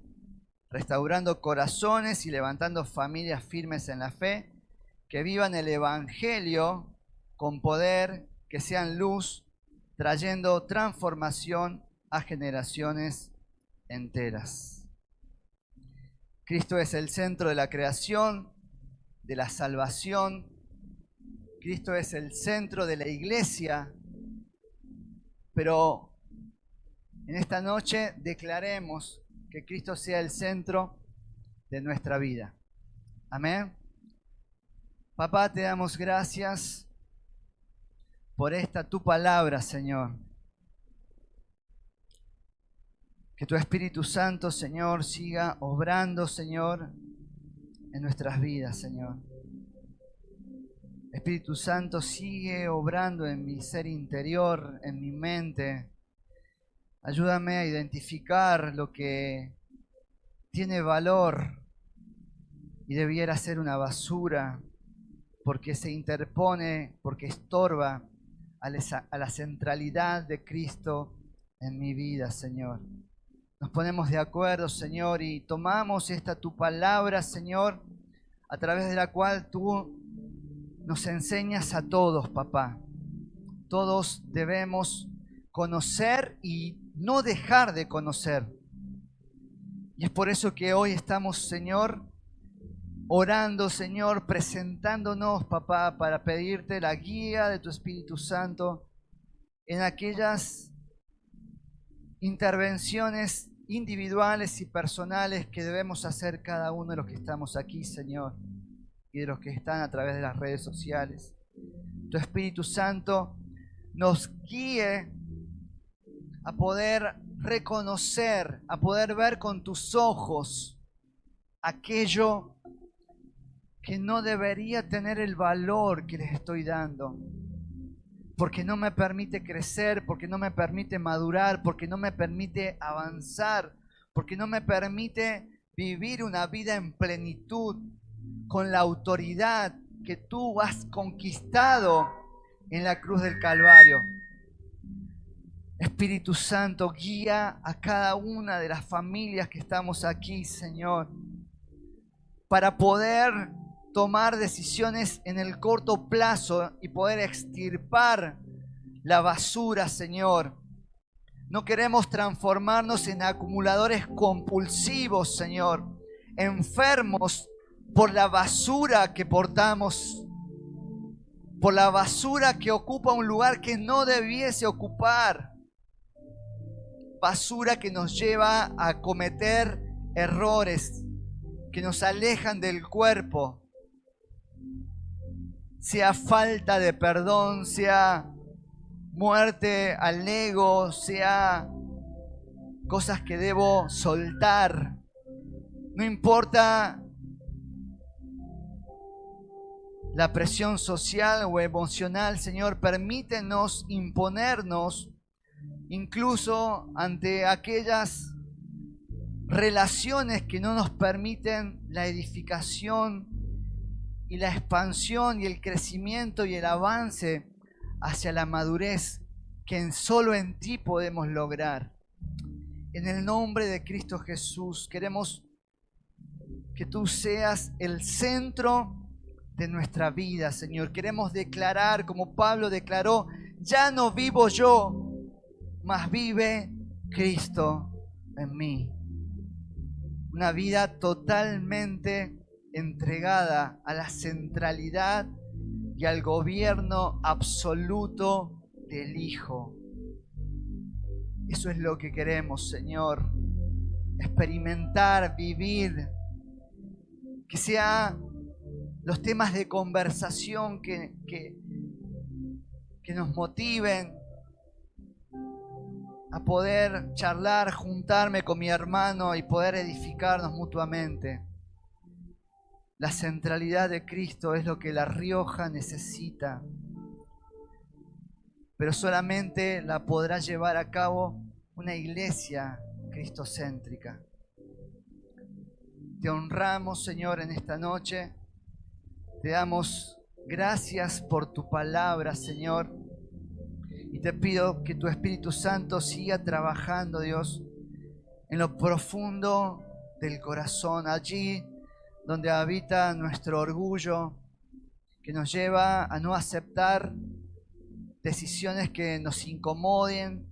restaurando corazones y levantando familias firmes en la fe, que vivan el Evangelio con poder, que sean luz, trayendo transformación a generaciones enteras. Cristo es el centro de la creación, de la salvación. Cristo es el centro de la iglesia. Pero en esta noche declaremos que Cristo sea el centro de nuestra vida. Amén. Papá, te damos gracias por esta tu palabra, Señor. Que tu Espíritu Santo, Señor, siga obrando, Señor, en nuestras vidas, Señor. Espíritu Santo, sigue obrando en mi ser interior, en mi mente. Ayúdame a identificar lo que tiene valor y debiera ser una basura porque se interpone, porque estorba a la centralidad de Cristo en mi vida, Señor. Nos ponemos de acuerdo, Señor, y tomamos esta tu palabra, Señor, a través de la cual tú nos enseñas a todos, papá. Todos debemos conocer y no dejar de conocer. Y es por eso que hoy estamos, Señor, orando, Señor, presentándonos, papá, para pedirte la guía de tu Espíritu Santo en aquellas intervenciones individuales y personales que debemos hacer cada uno de los que estamos aquí, Señor, y de los que están a través de las redes sociales. Tu Espíritu Santo nos guíe a poder reconocer, a poder ver con tus ojos aquello que no debería tener el valor que les estoy dando, porque no me permite crecer, porque no me permite madurar, porque no me permite avanzar, porque no me permite vivir una vida en plenitud con la autoridad que tú has conquistado en la cruz del Calvario. Espíritu Santo, guía a cada una de las familias que estamos aquí, Señor, para poder tomar decisiones en el corto plazo y poder extirpar la basura, Señor. No queremos transformarnos en acumuladores compulsivos, Señor, enfermos por la basura que portamos, por la basura que ocupa un lugar que no debiese ocupar, basura que nos lleva a cometer errores que nos alejan del cuerpo, sea falta de perdón, sea muerte al ego, sea cosas que debo soltar. No importa la presión social o emocional, Señor, permítenos imponernos incluso ante aquellas relaciones que no nos permiten la edificación y la expansión y el crecimiento y el avance hacia la madurez que solo en ti podemos lograr. En el nombre de Cristo Jesús, queremos que tú seas el centro de nuestra vida, Señor. Queremos declarar, como Pablo declaró, ya no vivo yo, mas vive Cristo en mí. Una vida totalmente entregada a la centralidad y al gobierno absoluto del Hijo. Eso es lo que queremos, Señor. Experimentar, vivir, que sean los temas de conversación que nos motiven a poder charlar, juntarme con mi hermano y poder edificarnos mutuamente. La centralidad de Cristo es lo que La Rioja necesita, pero solamente la podrá llevar a cabo una iglesia cristocéntrica. Te honramos, Señor, en esta noche. Te damos gracias por tu palabra, Señor. Y te pido que tu Espíritu Santo siga trabajando, Dios, en lo profundo del corazón, allí donde habita nuestro orgullo, que nos lleva a no aceptar decisiones que nos incomoden,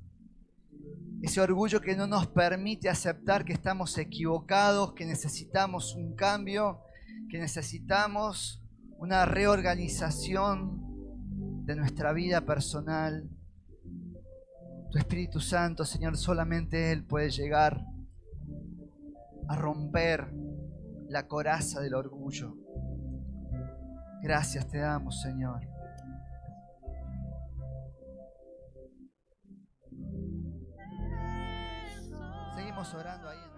ese orgullo que no nos permite aceptar que estamos equivocados, que necesitamos un cambio, que necesitamos una reorganización de nuestra vida personal. Tu Espíritu Santo, Señor, solamente Él puede llegar a romper la coraza del orgullo. Gracias te damos, Señor. Seguimos orando ahí.